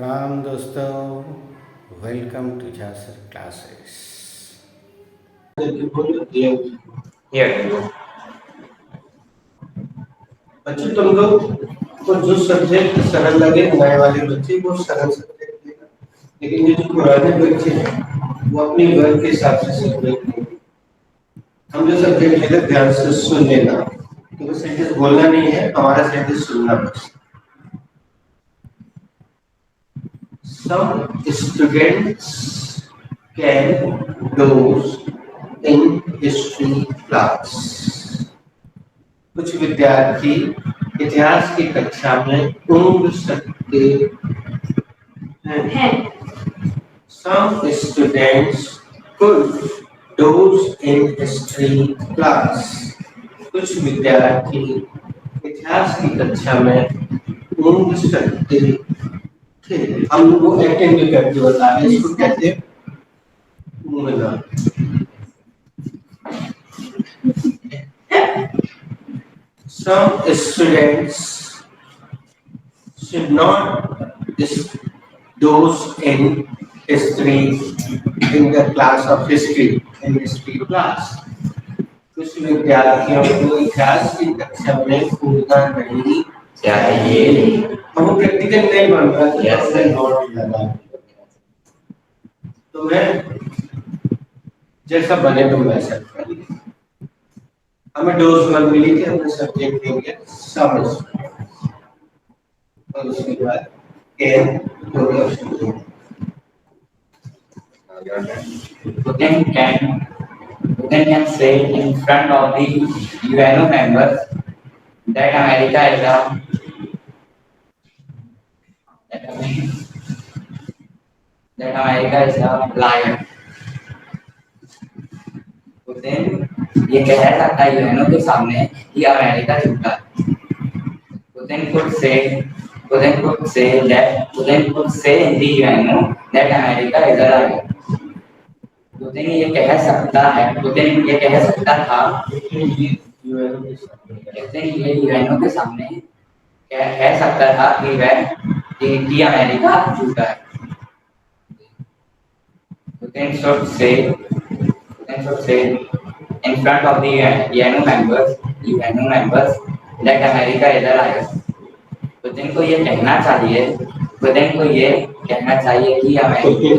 प्रणाम दोस्तों, welcome to जासर क्लासेस। बच्चों तुम लोग को जो सब्जेक्ट सरल लगे नए वाले बच्चे वो सरल सब्जेक्ट लेगा, लेकिन ये जो पुराने बच्चे हैं वो अपनी वर्ग के हिसाब से सब्जेक्ट लेंगे। हम जो सब्जेक्ट लेकर ध्यान से सुन लेना, क्योंकि सेंटेंस बोलना नहीं है, हमारा सेंटेंस सुनना बस। Some students can doze in history class. कुछ विद्यार्थी इतिहास की कक्षा में ऊँघ सकते हैं। Some students could doze in history class. कुछ विद्यार्थी इतिहास की कक्षा में ऊँघ सकते थे। हम वो एक्टिंग भी करके बता रहे हैं, इसको कहते हैं ऊँघना। Some students should not doze in history in the class of history, in history class. कुछ विद्यार्थियों को इतिहास की कक्षा में कूदना नहीं चाहिए। हम प्रैक्टिकल नहीं बन रहा है, नोट लगा। तो मैं जैसा बने तुम वैसा करिए। हमें डोज वन मिली थी, हमने सब्जेक्ट देंगे समझ, और उसके बाद can Putin can say in front of the UNO members that America is a liar. Putin ये कह सकता है यूएनओ के सामने कि अमेरिका झूठा है। Putin could say in the UNO that America is a liar. Putin ये कह सकता था, ये यूएनओ के सामने कह सकता था कि अमेरिका झूठा है। Putin should say in front of the UNO members that America is a liar. Putin को ये कहना चाहिए कि अमेरिका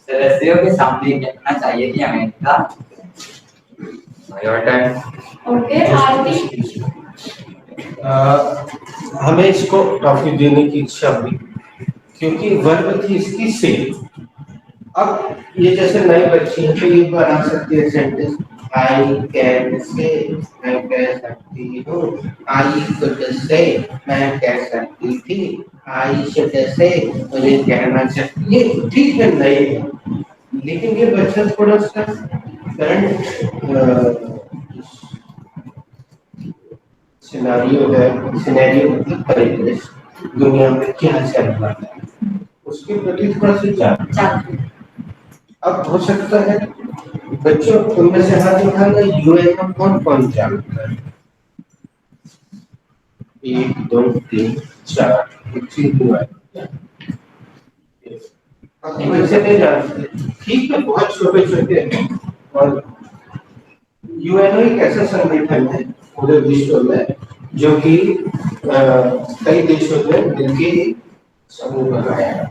सदस्यों के सामने कहना चाहिए कि अमेरिका। हमें इसको ट्रॉफी देने की इच्छा हुई क्योंकि वर्ब थी इसकी से। अब ये जैसे नई बच्ची है तो ये बना सकती है सेंटेंस आई कैन से, मैं कह सकती हूँ। आई कुड से, मैं कह सकती थी। आई शुड से, मुझे कहना चाहिए। ठीक है, नहीं है, लेकिन ये बच्चा थोड़ा सा करंट सिनेरियो मतलब परिदृश्य, दुनिया में क्या चल रहा है उसके प्रति थोड़ा सा जागरूक। अब हो सकता है बच्चों उनमें से हाथ उठाना, यूएनओ कौन कौन जानता है? 1 2 3 4 वैसे नहीं जानते, ठीक है, बहुत छोटे छोटे हैं। और यूएनओ एक ऐसा संगठन है पूरे विश्व में जो कि कई देशों में मिलके समूह बनाया है।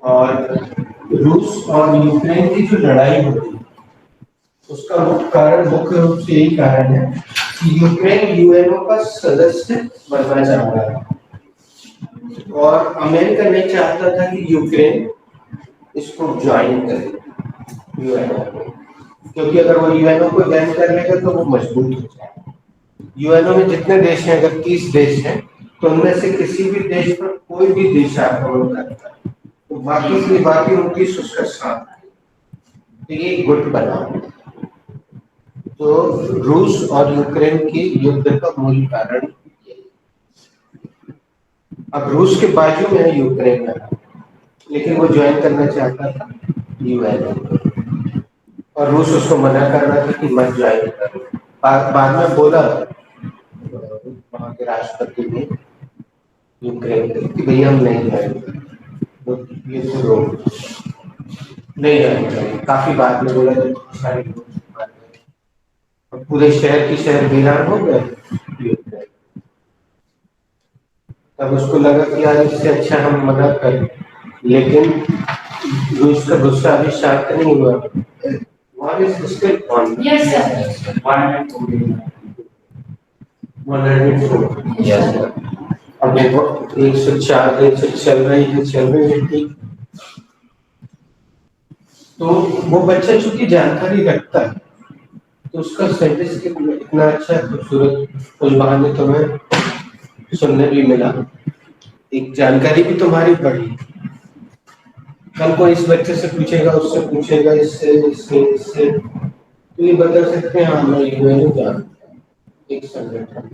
और रूस और यूक्रेन की जो लड़ाई हो रही है उसका मुख्य रूप से यही कारण है कि यूक्रेन यूएनओ का सदस्य बनना चाह रहा है और अमेरिका नहीं चाहता था कि यूक्रेन इसको ज्वाइन करे यूएनओ को, क्योंकि अगर वो यूएनओ को ज्वाइन कर लेगा तो वो मजबूत हो जाएगा। यूएनओ में जितने देश हैं, अगर 30 देश हैं, तो उनमें से किसी भी देश पर कोई भी देश आक्रमण करता है तो बाकी 29 उसका साथ है, तो ये गुट बना। तो रूस और यूक्रेन की युद्ध का मूल कारण ये। अब रूस के बाजू में है यूक्रेन है, लेकिन वो ज्वाइन करना चाहता था यूएनओ और रूस उसको मना कर रहा था कि मत ज्वाइन करो। बाद में बोला वहाँ के राष्ट्रपति ने यूक्रेन कि भैया हम नहीं जाएंगे, तो ये तो रोक नहीं जाएंगे। काफी बात में बोला जब सारे लोग मार गए, और पूरे शहर की शहर वीरान हो गए यूक्रेन। तब उसको लगा कि यार इससे अच्छा हम मदद करें, लेकिन रूस का गुस्सा अभी शांत नहीं हुआ। What is still on? Yes, sir. 104. Yes, sir. अब देखो 104 दिन से चल रही है ठीक। तो वो बच्चा चूंकि जानकारी रखता है, तो उसका सेंटेंस इतना अच्छा खूबसूरत कुछ बहाने तुम्हें सुनने भी मिला, एक जानकारी भी तुम्हारी बढ़ी। कल को इस बच्चे से पूछेगा, उससे पूछेगा, इससे तो ये बता सकते हैं हाँ मैं यूएन जानता हूँ, एक संगठन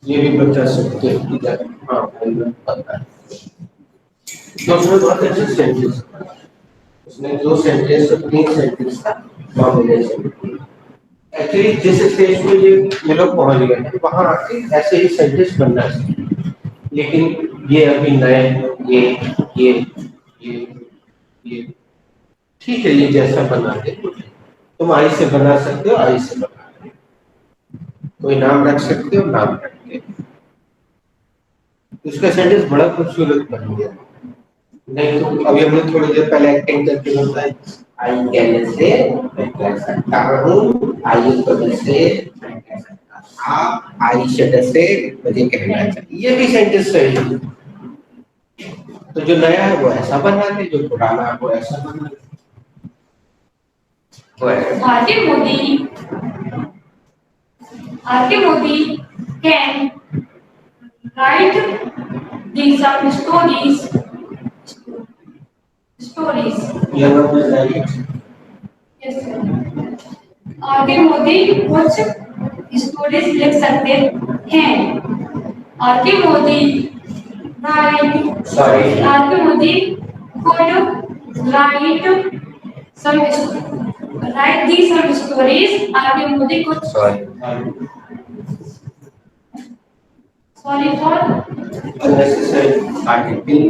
ये भी बता सकते हैं कि हाँ मुझे पता है। तो उसमें बहुत अच्छे सेंटेंस, उसने 2 सेंटेंस 3 सेंटेंस का कॉम्बिनेशन। एक्चुअली जिस स्टेज पे ये लोग पहुंच गए हैं वहां आके ऐसे ही सेंटेंस बनना चाहिए, लेकिन ये अभी नए ये ठीक है, ये जैसा बना दे तुम आई से बना सकते हो, आई से बना दे, कोई नाम रख सकते हो, नाम रख के उसका सेंटेंस बड़ा खूबसूरत बन गया। नहीं तो अभी हमने थोड़ी देर पहले एक्टिंग करके बताया, आई कहने से मैं कह सकता हूँ, आई कहने से मैं कह सकता हूँ, आई शब्द से मुझे कहना चाहिए, ये भी सेंटेंस सही है। तो जो नया है वो ऐसा बना दे, जो पुराना है वो ऐसा बना दे। R.K. Modi can write these some stories. ये बात है right. Yes, sir. R.K. Modi कुछ स्टोरीज लिख सकते हैं। R.K. Modi R.K. Modi could write these some stories. R.K. Modi could sorry for unnecessary article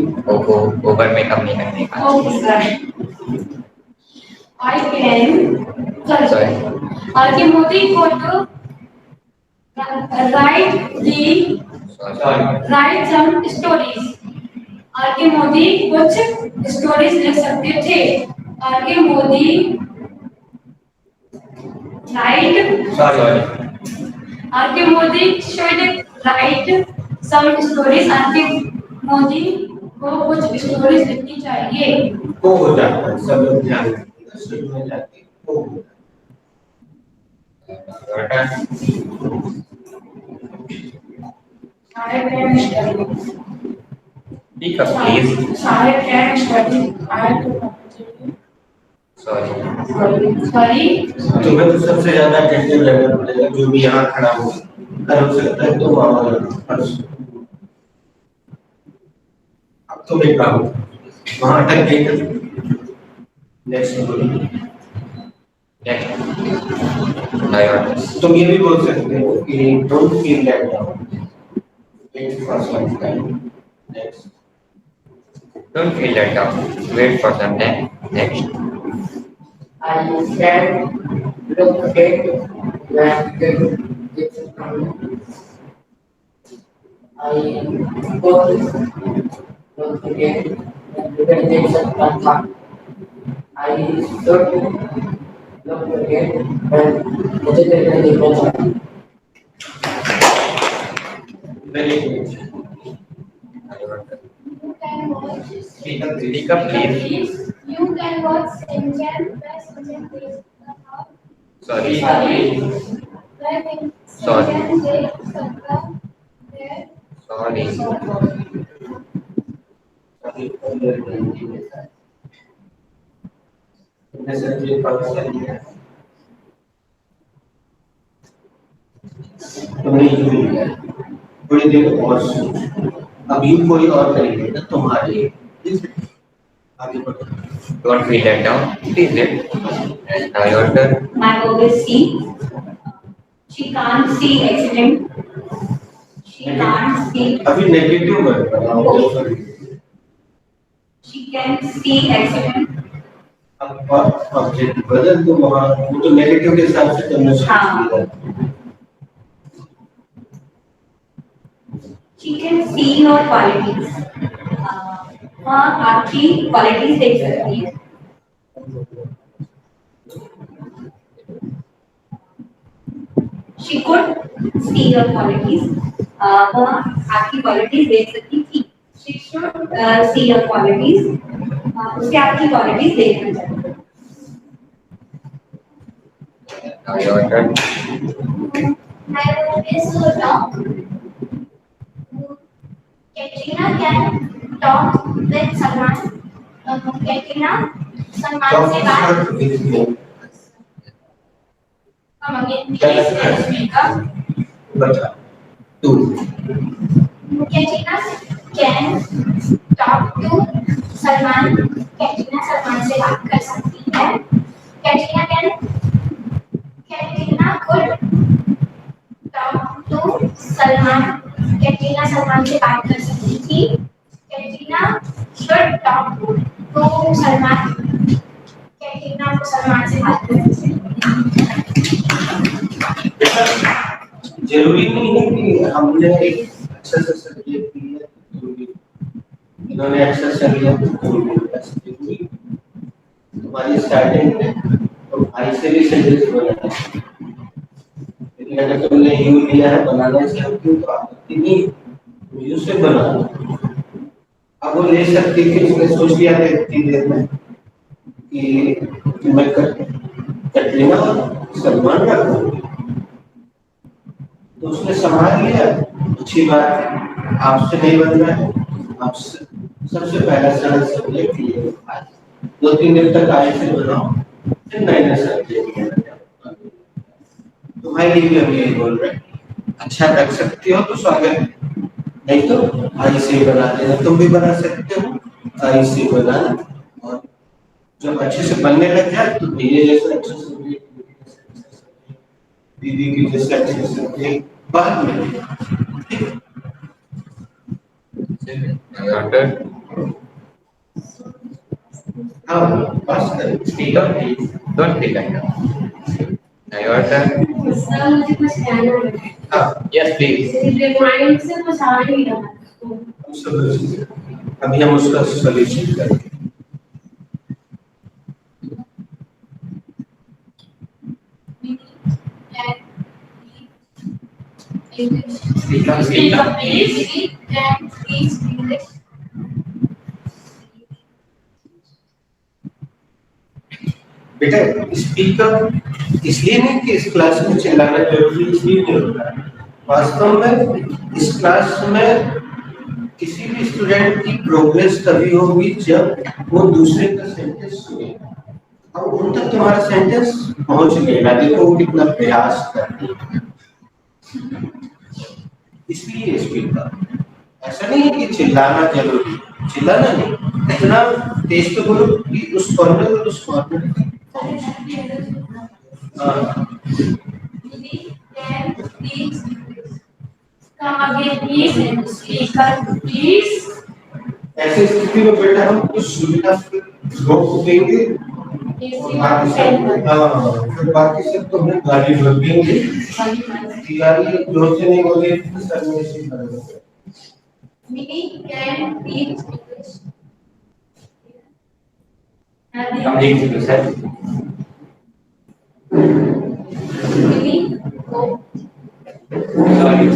over makeup नहीं करने का। okay sir. I can sorry. R.K. Modi could write some stories. R.K. Modi कुछ stories लिख सकते थे। R.K. Modi R.K. Modi should write some stories. R.K. Modi को कुछ stories लिखनी चाहिए। को हो जाता है, सब लोग ध्यान रखिएगा, शुरू में जाते हैं को हो जाता है। Sahib can study. Speak up, please. Sahib can study. I have to Sorry. sorry. तुम्हें तो सबसे ज्यादा टेंशन रहना पड़ेगा, जो भी यहाँ खड़ा हो कर हो सकता है तो अब तो मैं काम वहां तक गई कर नेक्स्ट बोलो। तुम ये भी बोल सकते हो कि don't feel let down, wait for some time, next Don't feel let down. Wait for some time. Next. I can look at when it's coming. I could look again when it's coming. I should look again when it's coming. Very good. Speak up, please. You can watch Shinchan by Shinchan Days the House. Sorry. Where Shinchan Days Sarkar there. Sorry. थोड़ी देर और सुनो, अभी कोई और करेंगे ना तुम्हारे आगे बढ़ो। Don't feel let down. Please it. And now your turn. My book is C. She can't see accident. She can't see. अभी नेगेटिव वर्ड बनाओ। She can see accident. अब ऑब्जेक्ट बदल दो वहाँ, वो तो नेगेटिव के हिसाब से करना चाहिए। She can see your qualities. वहाँ आपकी क्वालिटीज देख सकती है। She could see your qualities. वहाँ आपकी क्वालिटीज देख सकती थी। She should see your qualities. उसे आपकी क्वालिटीज देखना चाहिए। Now your turn. My name is Surya. Katrina can talk with Salman. Katrina Salman से बात। Come again, please. Let's make up. बता तू। Katrina can talk to Salman. Katrina Salman से बात कर सकती है। Katrina could talk to Salman. Katrina Salman से बात कर सकती थी। Katrina should talk to Salman. Katrina को सलमान से बात कर सकती थी। जरूरी नहीं है कि हमने एक अच्छा सा सब्जेक्ट लिया जरूरी, इन्होंने अच्छा सा लिया जरूरी। तुम्हारी स्टार्टिंग में तो भाई से भी सेंटेंस बनाना है, लेकिन अगर तुमने यू लिया है बनाना चाहती हो तो आपत्ति नहीं, यू से बना। अब वो ले सकती थी, उसने सोच लिया था इतनी देर में कि मैं कटरीना सलमान का तो उसने संभाल लिया। अच्छी बात है, आपसे नहीं बन रहा है, आपसे सबसे पहला सरल सब्जेक्ट ये है। 2-3 दिन तक आए से बनाओ, फिर नए सब्जेक्ट तुम्हारे लिए भी हम यही बोल रहे हैं। अच्छा रख सकती हो तो स्वागत, नहीं तो आई से बना देना। तुम भी बना सकते हो, आई से बनाना, और जब अच्छे से बनने लग जाए तो मेरे जैसे अच्छे सब्जेक्ट, दीदी की जैसे अच्छे सब्जेक्ट बाद में। हाँ पास करें। Speak up, please. Don't be kind of. Now your turn. Sir मुझे कुछ कहना है। हाँ Yes, please. माइंड से कुछ आ नहीं रहा। हम सब अभी हम उसका सॉल्यूशन करेंगे। Speak up, Speak speak up, up. please. Speak and please English. बेटा स्पीकर इसलिए नहीं कि इस क्लास में चिल्लाना जरूरी, इसलिए नहीं होता है। वास्तव में इस क्लास में किसी भी स्टूडेंट की प्रोग्रेस तभी होगी जब वो दूसरे का सेंटेंस सुनेगा, और उन तक तुम्हारा सेंटेंस पहुंच गया। देखो वो कितना प्रयास करती है, इसलिए स्पीकर। ऐसा नहीं है कि चिल्लाना जरूरी, चिल्लाना नहीं, इतना तेज तो बोलो कि उस कॉर्नर और उस corner. Come again, please, and speaker, please. ऐसी स्थिति में बेटा हम कुछ सुविधा रोक देंगे, फिर बाकी सब तो हम गाड़ी रोक देंगे। गाड़ी जोर से नहीं बोले तो सर में ऐसे करेंगे। We can teach English. Complete to sir.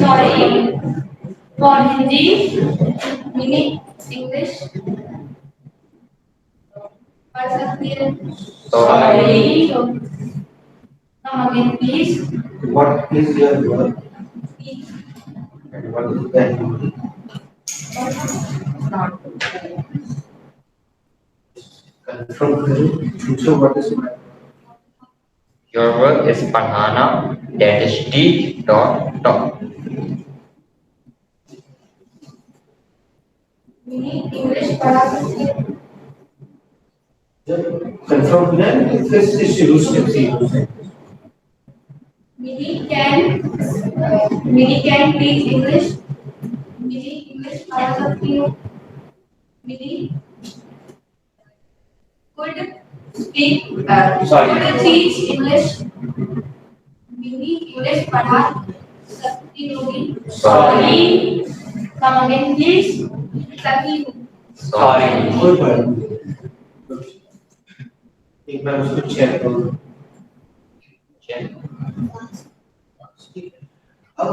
Sorry. For Hindi, Mini English. पढ़ सकती है? Sorry. Come again, please. What is your work? And what is that? Confirm करें। So what is my? Your work is पढ़ाना, that is teach, not talk. Mini English पढ़ा सकती है? जब confirm किया फिर से शुरू से Mini Mini can teach English. Mini English पढ़ा सकती हूँ. Mini could speak. Sorry. Could teach English. Mini English पढ़ा सकती होगी. Sorry. Come again please. सकती हूँ. Sorry. कोई बात नहीं, एक बार उसको चेक करो। अब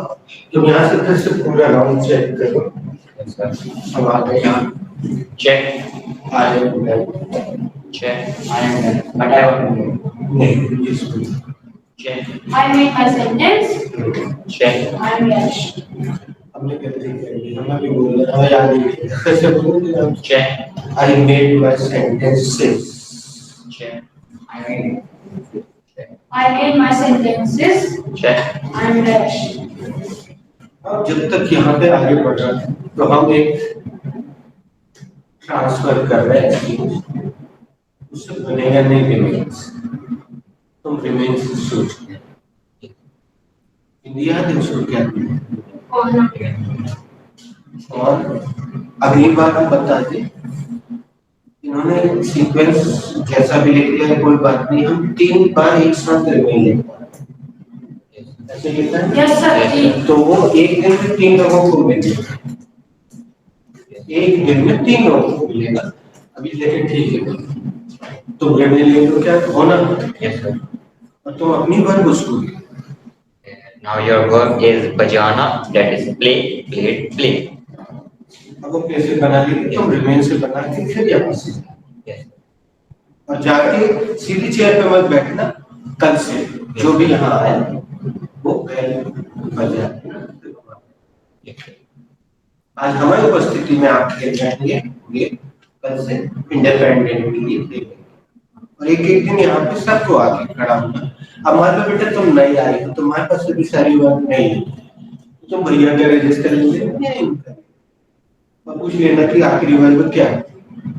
तुम यहाँ से फिर से पूरा राउंड चेक करो। अब आ गए यहाँ Check. आ गए Check. I am done. But I want to नहीं इसको check. I made my sentence. Check. I am yes. हमने कैसे किया हमें भी बोलना हमें याद नहीं कैसे बोलूँगी हम Check. I made my sentences Check. I mean. I made my sentences. Check. I am dash. अब जब तक यहाँ पे आगे बढ़ रहा है तो हम एक ट्रांसफर कर रहे हैं उससे बनेगा नहीं रिमेन्स तुम रिमेन्स सोच इंडिया देखो क्या और अगली बार हम बता दें इन्होंने सीक्वेंस जैसा भी लिख दिया है कोई बात नहीं हम 3 बार एक साथ रिमेन लिखते हैं ऐसे लिखता है Yes sir. तो वो एक दिन में 3 लोगों को मिलेगा एक दिन में 3 लोगों को मिलेगा अभी लेकिन ठीक है तुम रिमेन ले लो क्या होना Yes sir. और तुम अपनी वर्ब उसको Now your verb is bajana, that is play, played, play. अब वो कैसे बना ली तुम रिमेन से बना के फिर यहाँ से Yes. और जाके सीधी चेयर पे मत बैठना कल से जो भी यहाँ आए वो पहले बजा आज हमारी उपस्थिति में आप खेल जाएंगे ये कल से इंडिपेंडेंटली देखेंगे और एक एक दिन यहाँ पे सबको आके खड़ा होना अब मान लो बेटा तुम नहीं आई हो तुम्हारे पास अभी सारी बात नहीं है तुम भैया का रजिस्टर लेंगे नहीं और पूछ लेना कि आखिरी वर्ग क्या है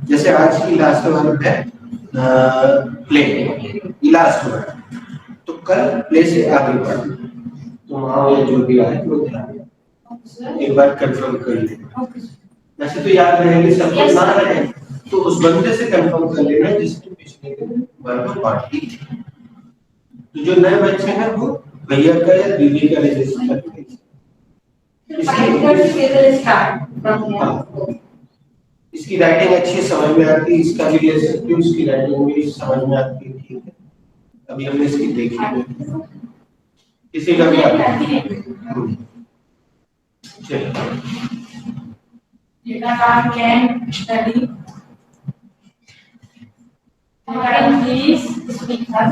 जैसे आज की लास्ट वर्ग है प्ले लास्ट वर्ग तो कल प्ले से आगे बढ़ना तो वहाँ वो जो भी आए वो ध्यान एक बार कंफर्म कर लेना वैसे तो याद रहेगी सबको ना रहे तो उस बंदे से कंफर्म कर लेना जिसने पिछले दिन वर्ग पार्ट की तो जो नए बच्चे हैं वो भैया का या दीदी का रजिस्टर करेंगे इसकी राइटिंग अच्छी समझ में आती है इसका भी ले सकते हो इसकी राइटिंग भी समझ में आती है ठीक है अभी हमने इसकी देखी है किसी का भी Jetaran can study. Please speak up.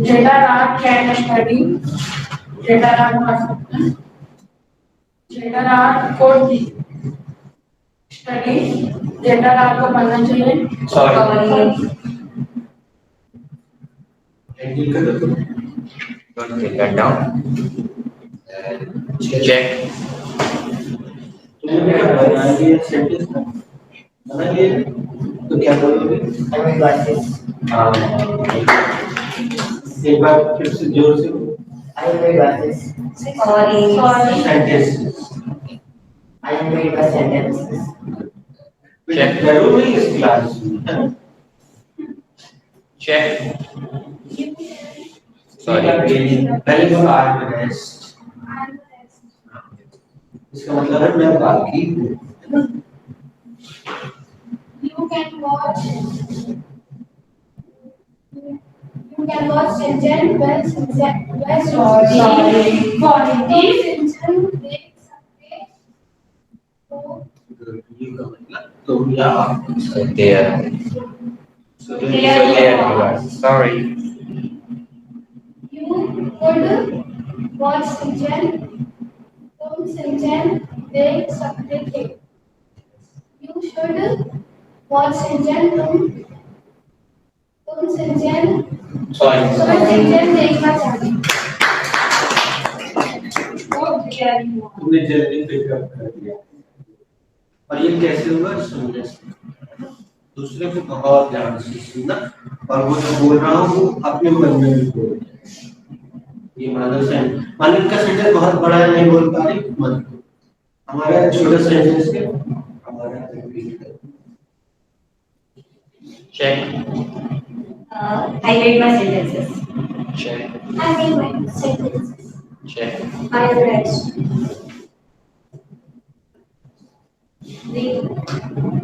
Jetaran can study. Jetaran पढ़ सकते हैं. Jetaran could study. Jetaran को पढ़ना चाहिए. Sorry. हैंडल कर दो Don't take that down. Check. तुमने क्या बना लिया सेंटेंस बना लिया तो क्या बोलोगे I made glasses. एक बार फिर से जोर से I made glasses. Sorry. Sentence I made my sentences. बेटा करो नहीं इस क्लास में Check. Sorry. पहले तो आज में रेस्ट इसका मतलब है मैं बाकी You can watch. You can watch Shinchan when Shinchan Sorry. Shinchan देख सकते हो. ये का मतलब तुम यहाँ So there. So there you are. Sorry. You could watch Shinchan. तुम Shinchan देख सकते थे. You should watch Shinchan. तुम Shinchan Sorry. Shinchan देखना चाहिए. तुमने जल्दी पिकअप कर दिया और ये कैसे हुआ सुनने से दूसरे को बहुत ध्यान से सुनना और वो जो बोल रहा हूँ वो अपने मन में भी बोल ये मानव सेंटेंस, मानव का सेंटेंस बहुत बड़ा है, नहीं बोल पा रही मत। हमारा छोटा सेंटेंस है, हमारा रिपीट कर। Check. I read my sentences. Check. I read my sentences. Check. I rest.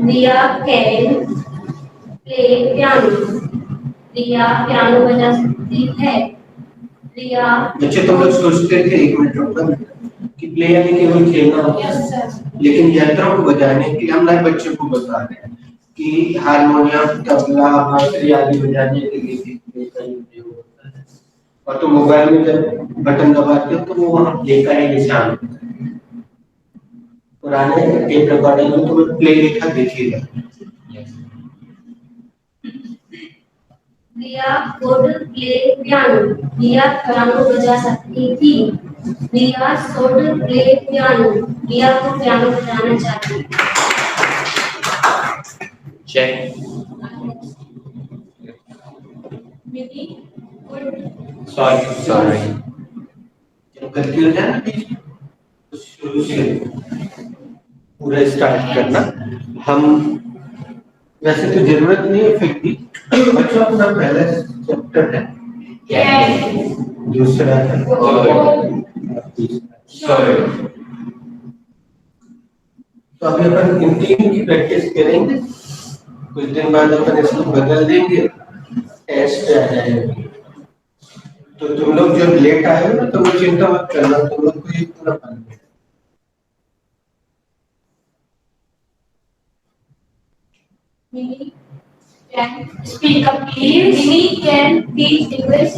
Riya can play piano. Riya piano बजा सकती है। रिया बच्चे तुम लोग सोचते थे, एक मिनट रुको, कि प्ले यानी केवल खेलना होता है, लेकिन यंत्रों को बजाने के लिए हम नए बच्चों को बता रहे हैं कि हारमोनियम, तबला, बांसुरी आदि बजाने के लिए भी प्ले का उपयोग होता है। और तो मोबाइल में जब बटन दबाते हो तो वो वहाँ प्ले का ही निशान होता है। पुराने टेप रिकॉर्डर में तुम्हें प्ले लिखा दिखेगा। Riya could play piano. Riya piano बजा सकती थी। रिया should play piano. रिया को पियानो बजाना चाहिए। Check. Milli could Sorry. जब गलती हो जाए ना तो शुरू से पूरा स्टार्ट करना। हम वैसे तो जरूरत नहीं है फिर भी, बच्चों अपना पहला चैप्टर है, दूसरा है Sorry. तो अभी अपन इन तीन की प्रैक्टिस करेंगे, कुछ दिन बाद अपन इसको बदल देंगे। टेस्ट है तो तुम लोग जो लेट आए हो ना तो वो चिंता मत करना, तुम लोग को ये पूरा पढ़ना है। Mimi can speak up, please. Mimi can teach English.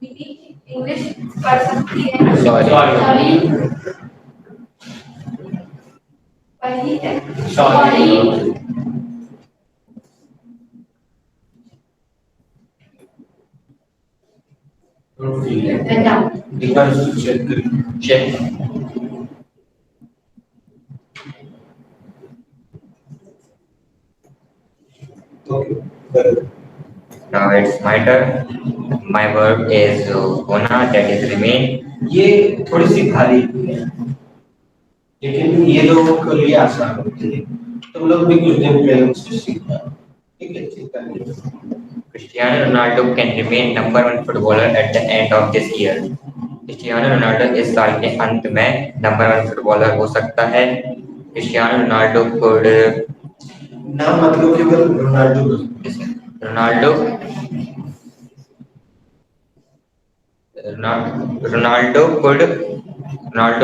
Mimi English पढ़ सकती है। Sorry. पढ़ी है। Sorry. एक बार इसको चेक करिए। Check. Now it's my turn. My verb is gonna, that is remain. ये थोड़ी सी भारी है, लेकिन ये लोगों के लिए आसान होती है। तुम लोग भी कुछ दिन पहले उससे सीखना, ठीक है? चिंता नहीं। Cristiano Ronaldo can remain number one footballer at the end of this year. Cristiano Ronaldo इस साल के अंत में नंबर वन फुटबॉलर हो सकता है। Cristiano Ronaldo could नाम मतलब केवल Ronaldo Ronaldo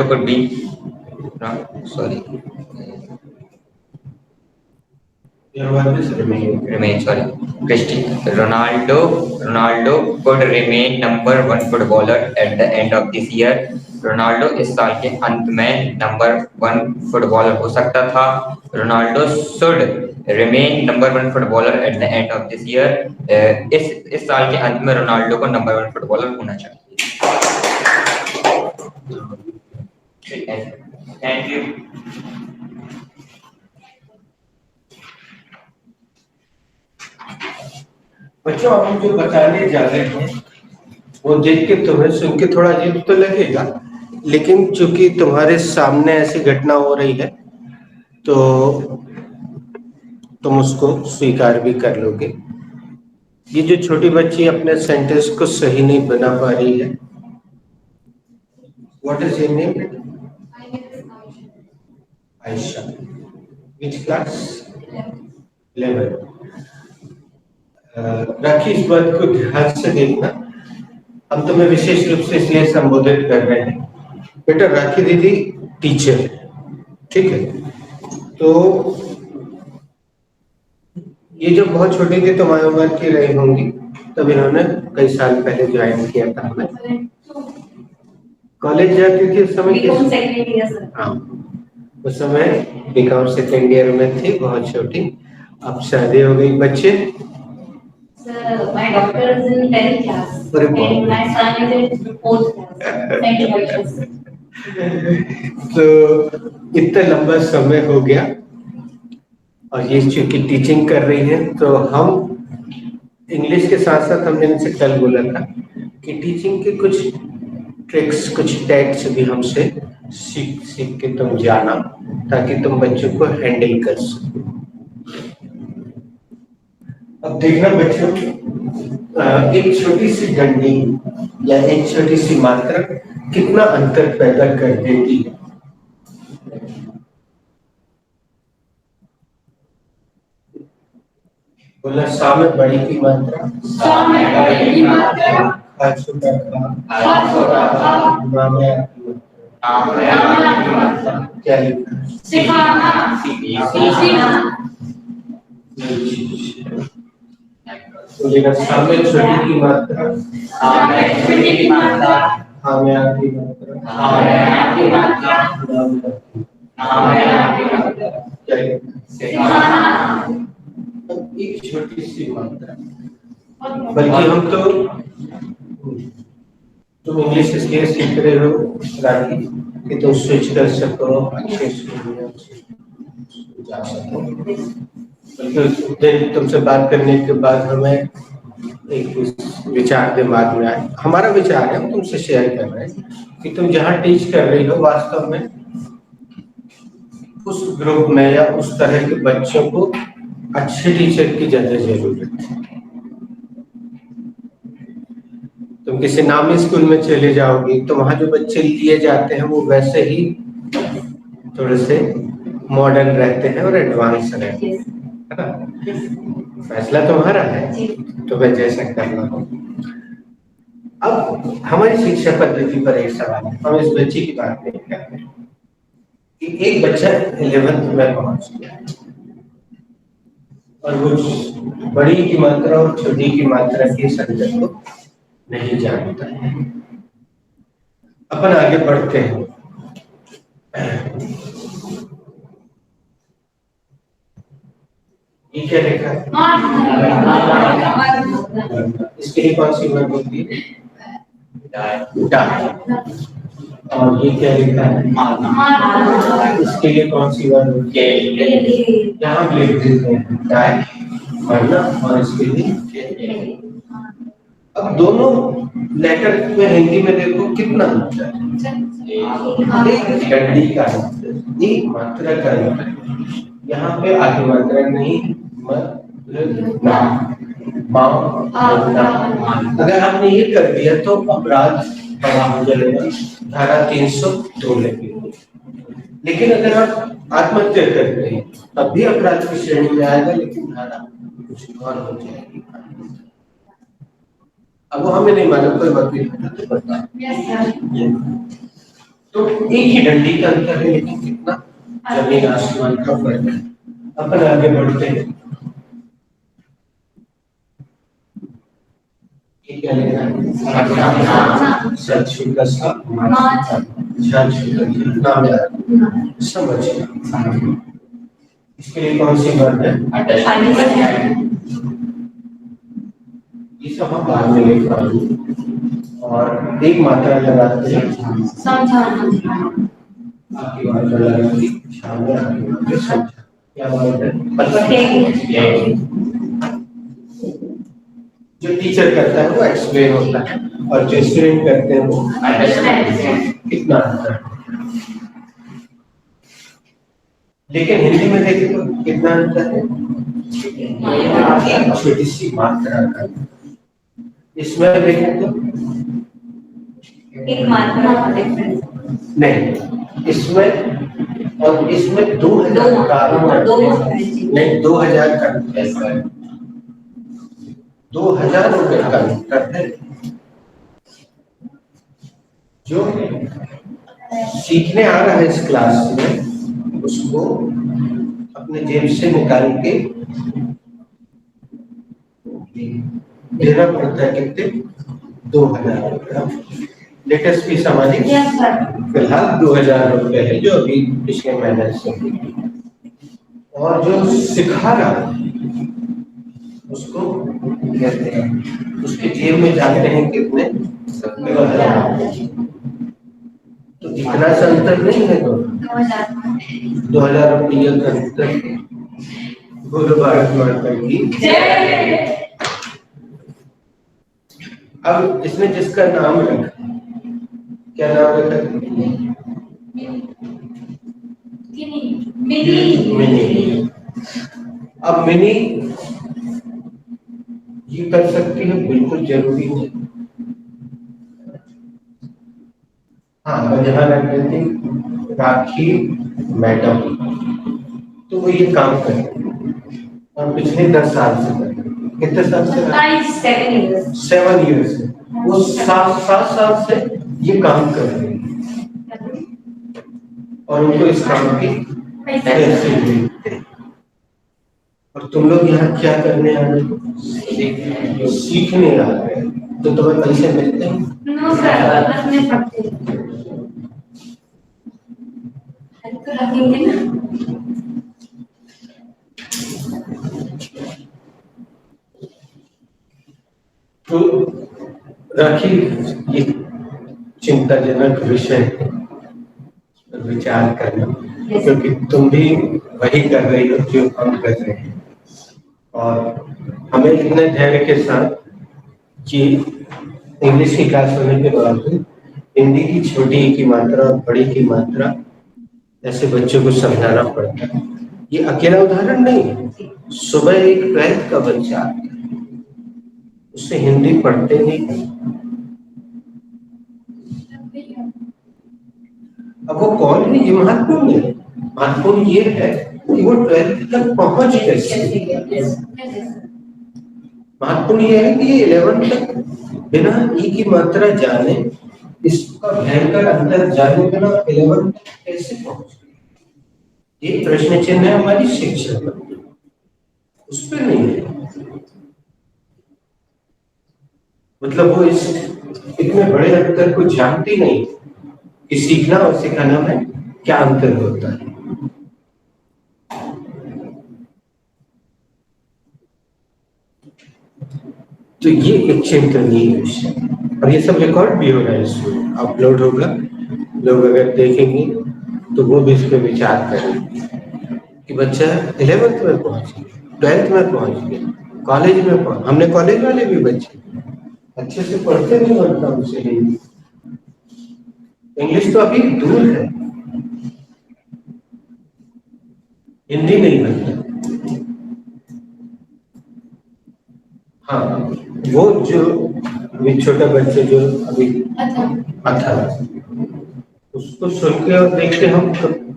could be sorry your verb is remain. sorry. Ronaldo could remain number one footballer at the end of this year. Ronaldo इस साल के अंत में नंबर वन फुटबॉलर हो सकता था। Ronaldo should remain number one footballer at the end of this year. इस साल के अंत में रोनाल्डो को नंबर वन फुटबॉलर होना चाहिए। Thank you. बच्चों हम जो बताने जा रहे हैं वो देख के तुम्हें सुन के थोड़ा अजीब तो लगेगा, लेकिन चूंकि तुम्हारे सामने ऐसी घटना हो रही है तो तुम उसको स्वीकार भी कर लोगे। ये जो छोटी बच्ची अपने सेंटेंस को सही नहीं बना पा रही है, what is your name? Ayesha. Which class? 11। राखी इस बात को ध्यान से देखना, हम तुम्हें विशेष रूप से इसलिए संबोधित कर रहे हैं। बेटा राखी दीदी टीचर है, ठीक है? तो ये जो बहुत छोटी थी तुम्हारी उम्र की रही होंगी, तब इन्होंने कई साल पहले ज्वाइन किया था। हमें कॉलेज जाती थी उस समय बीकॉम सेकंड ईयर। हाँ, उस समय बीकॉम सेकंड ईयर में थी, बहुत छोटी। अब शादी हो गई, बच्चे? Sir, my daughter is in 10th class अरे and my son is in 4th class. Thank you very much. तो इतना लंबा समय हो गया और ये चूंकि टीचिंग कर रही है तो हम इंग्लिश के साथ साथ हमने इनसे कल बोला था कि टीचिंग के कुछ ट्रिक्स, कुछ टैक्स भी हमसे सीख सीख के तुम जाना, ताकि तुम बच्चों को हैंडल कर सको। अब देखना बच्चों, एक छोटी सी डंडी या एक छोटी सी मात्रा कितना अंतर पैदा कर देती है। बोला सा में बड़ी की मात्रा, सा में बड़ी की मात्रा, खा छोटा खा, खा छोटा खा, मा में रामा की मात्रा, क्या लिखा है? सिखाना, सीखना। बोलेगा सा में छोटी की मात्रा, सा में छोटी की मात्रा, हा में आ की मात्रा, हा में आ की मात्रा, ना में आ की मात्रा, हा में आ की मात्रा, क्या लिखा है? सिखाना। अब एक छोटी सी मात्रा, बल्कि हम तो, तुम इंग्लिश इसलिए सीख रहे हो राखी कि तुम स्विच कर सको, अच्छे स्कूल में जा सको। बल्कि उस दिन तुमसे बात करने के बाद हमें एक विचार दिमाग में आया, हमारा विचार है, हम तुमसे शेयर कर रहे हैं कि तुम जहाँ टीच कर रही हो वास्तव में उस ग्रुप में या उस तरह के बच्चों को अच्छे टीचर की ज्यादा जरूरत है। तुम किसी नामी स्कूल में चले जाओगे तो वहां जो बच्चे लिए जाते हैं वो वैसे ही थोड़े से मॉडर्न रहते हैं और एडवांस रहते हैं, है ना? फैसला तुम्हारा है, तुम्हें जैसा करना हो। अब हमारी शिक्षा पद्धति पर एक सवाल है, हम इस बच्चे की बात नहीं कर रहे कि एक बच्चा 11th में पहुंच गया और वो बड़ी की मात्रा और छोटी की मात्रा के संदर्भ को नहीं जानता है। अपन आगे बढ़ते हैं। ये क्या लिखा है? इसके लिए कौन सी वर्ब होती है? डाई। और ये क्या लिखा है? इसके लिए कौन सी वर्ब होती है? यहाँ पे लिख देते हैं डाई, मारना, और इसके लिए। अब दोनों लेटर में हिंदी में देखो कितना अंतर है, एक डंडी का अंतर, एक मात्रा का अंतर। यहाँ पे आधी मात्रा नहीं, ना, अगर आपने ये कर दिया तो अपराध बड़ा हो जाएगा, धारा 302 लगेगी। लेकिन अगर आप आत्महत्या करते हैं तब भी अपराध की श्रेणी में आएगा, लेकिन धारा कुछ और हो जाएगी। अब वो हमें नहीं मालूम, कोई वकील तो बता। तो एक ही डंडी का अंतर है, लेकिन कितना जमीन आसमान का फर्क है। अपन आगे बढ़ते हैं। ये क्या लिखा है? सच का सा, समझ। इसके लिए कौन सी वर्ड है? ये सब हम बाद में लिख पाएंगे और एक मात्रा लगाते हैं, आपकी मात्रा लगाती शामिल, आपकी समझा क्या बात है? पता है जो टीचर करता है वो एक्सप्लेन होता है और जो स्टूडेंट करते हैं वो अंडरस्टैंड। कितना अंतर है, लेकिन हिंदी में देखें तो कितना अंतर है? एक छोटी सी मात्रा का। इसमें देखें तो एक मात्रा का डिफरेंस नहीं, इसमें और इसमें 2000 का नहीं, 2000 का 2000 रुपए का अंतर है। जो सीखने आ रहा है इस क्लास में उसको अपने जेब से निकाल के देना पड़ता है, कितने? 2000 रुपये। लेटेस्ट फीस हमारी फिलहाल 2000 रुपये है, जो अभी पिछले महीने से। और जो सिखा रहा है उसको कहते हैं, उसके जेब में जाते हैं कितने? 2000। तो इतना सा अंतर नहीं है, तो 2000 रुपये का अंतर। गुरु भारत माता की। अब इसने जिसका नाम रखा, क्या नाम रखा? मिनी। अब मिनी ये कर सकती है, बिल्कुल जरूरी नहीं। हाँ, मैं यहाँ रख देती राखी मैडम, तो वो ये काम कर रही है और पिछले 10 साल से कर रही है। कितने साल से? 7 ईयर्स से। वो 7 साल से ये काम कर रही है और उनको इस काम की पैसे मिलते हैं। और तुम लोग यहाँ क्या करने आ रहे हो? सीखने आ रहे हैं, तो तुम्हें पैसे मिलते हैं? नो सर, बस में पढ़ते हैं। तो रखेंगे ना। तो राखी, ये चिंताजनक विषय है, विचार करना, क्योंकि तुम भी वही कर रही हो जो हम कर रहे हैं। और हमें इतने धैर्य के साथ कि इंग्लिश की क्लास होने के बावजूद हिंदी की छोटी की मात्रा और बड़ी की मात्रा ऐसे बच्चों को समझाना पड़ता है। ये अकेला उदाहरण नहीं है। सुबह एक 12th का बच्चा आता है, उससे हिंदी पढ़ते नहीं। अब वो कौन है, ये महत्वपूर्ण है। महत्वपूर्ण ये है कि वो 12th तक पहुंच कैसे। महत्वपूर्ण ये है कि ये 11th तक बिना ई की मात्रा जाने, इसका भयंकर अंतर जाने बिना 11th तक कैसे पहुंच गए। ये प्रश्न चिन्ह है हमारी शिक्षा पर, उस पर नहीं है। मतलब वो इस इतने बड़े अंतर को जानती नहीं कि सीखना और सिखाना में क्या अंतर होता है। तो ये एक चिंतनीय विषय, और ये सब रिकॉर्ड भी हो रहा है, इसमें अपलोड होगा। लोग अगर देखेंगे तो वो भी इस पर विचार करेंगे कि बच्चा 11th में पहुंच गया, 12th में पहुंच गया, कॉलेज में पहुंच। हमने कॉलेज वाले भी बच्चे अच्छे से पढ़ते नहीं बनता उनसे हिंदी, इंग्लिश तो अभी दूर है, हिंदी नहीं बनता। हाँ, वो जो अभी छोटा बच्चे जो अभी अथा, उसको सुन के और देख के हम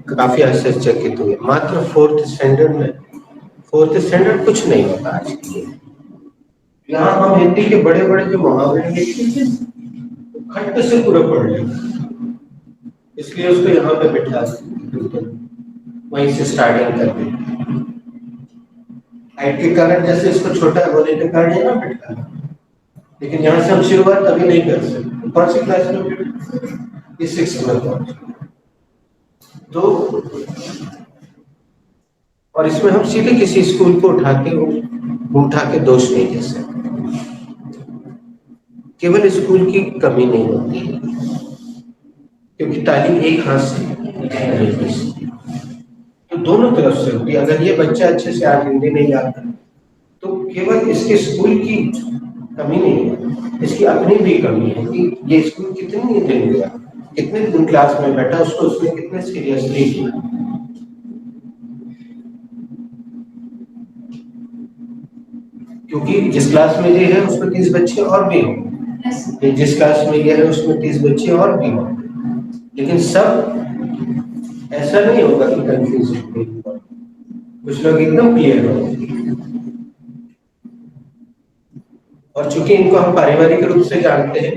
काफी आश्चर्यचकित हुए। मात्र 4th स्टैंडर्ड में, 4th स्टैंडर्ड कुछ नहीं होता आज के लिए। यहाँ हम हिंदी के बड़े बड़े जो मुहावरे लिखते थे, खट से पूरा पढ़ लेंगे, इसलिए उसको यहाँ पे बिठा देते, वहीं से स्टार्टिंग कर देते। हाइट के कारण जैसे इसको छोटा होने के कारण यहाँ बिठा, लेकिन यहाँ से हम शुरुआत अभी नहीं कर सकते। कौन सी क्लास में? इस 6th में पहुंचे तो, और इसमें हम सीधे किसी स्कूल को उठा के दोष नहीं दे सकते। केवल स्कूल की कमी नहीं होती, क्योंकि तालीम एक हाथ से नहीं, तो दोनों तरफ से होती। अगर ये बच्चा अच्छे से आज हिंदी नहीं आता तो केवल इसके स्कूल की कमी नहीं है, इसकी अपनी भी कमी है कि ये स्कूल कितनी दिन गया, कितने दिन क्लास में बैठा, उसको उसने कितने सीरियसली लिया। क्योंकि जिस क्लास में ये है उसमें 30 बच्चे और भी होंगे, जिस क्लास में ये है उसमें 30 बच्चे और भी होंगे, लेकिन सब ऐसा नहीं होगा कि कंफ्यूज होगा, कुछ लोग एकदम क्लियर होंगे। और चूंकि इनको हम पारिवारिक रूप से जानते हैं,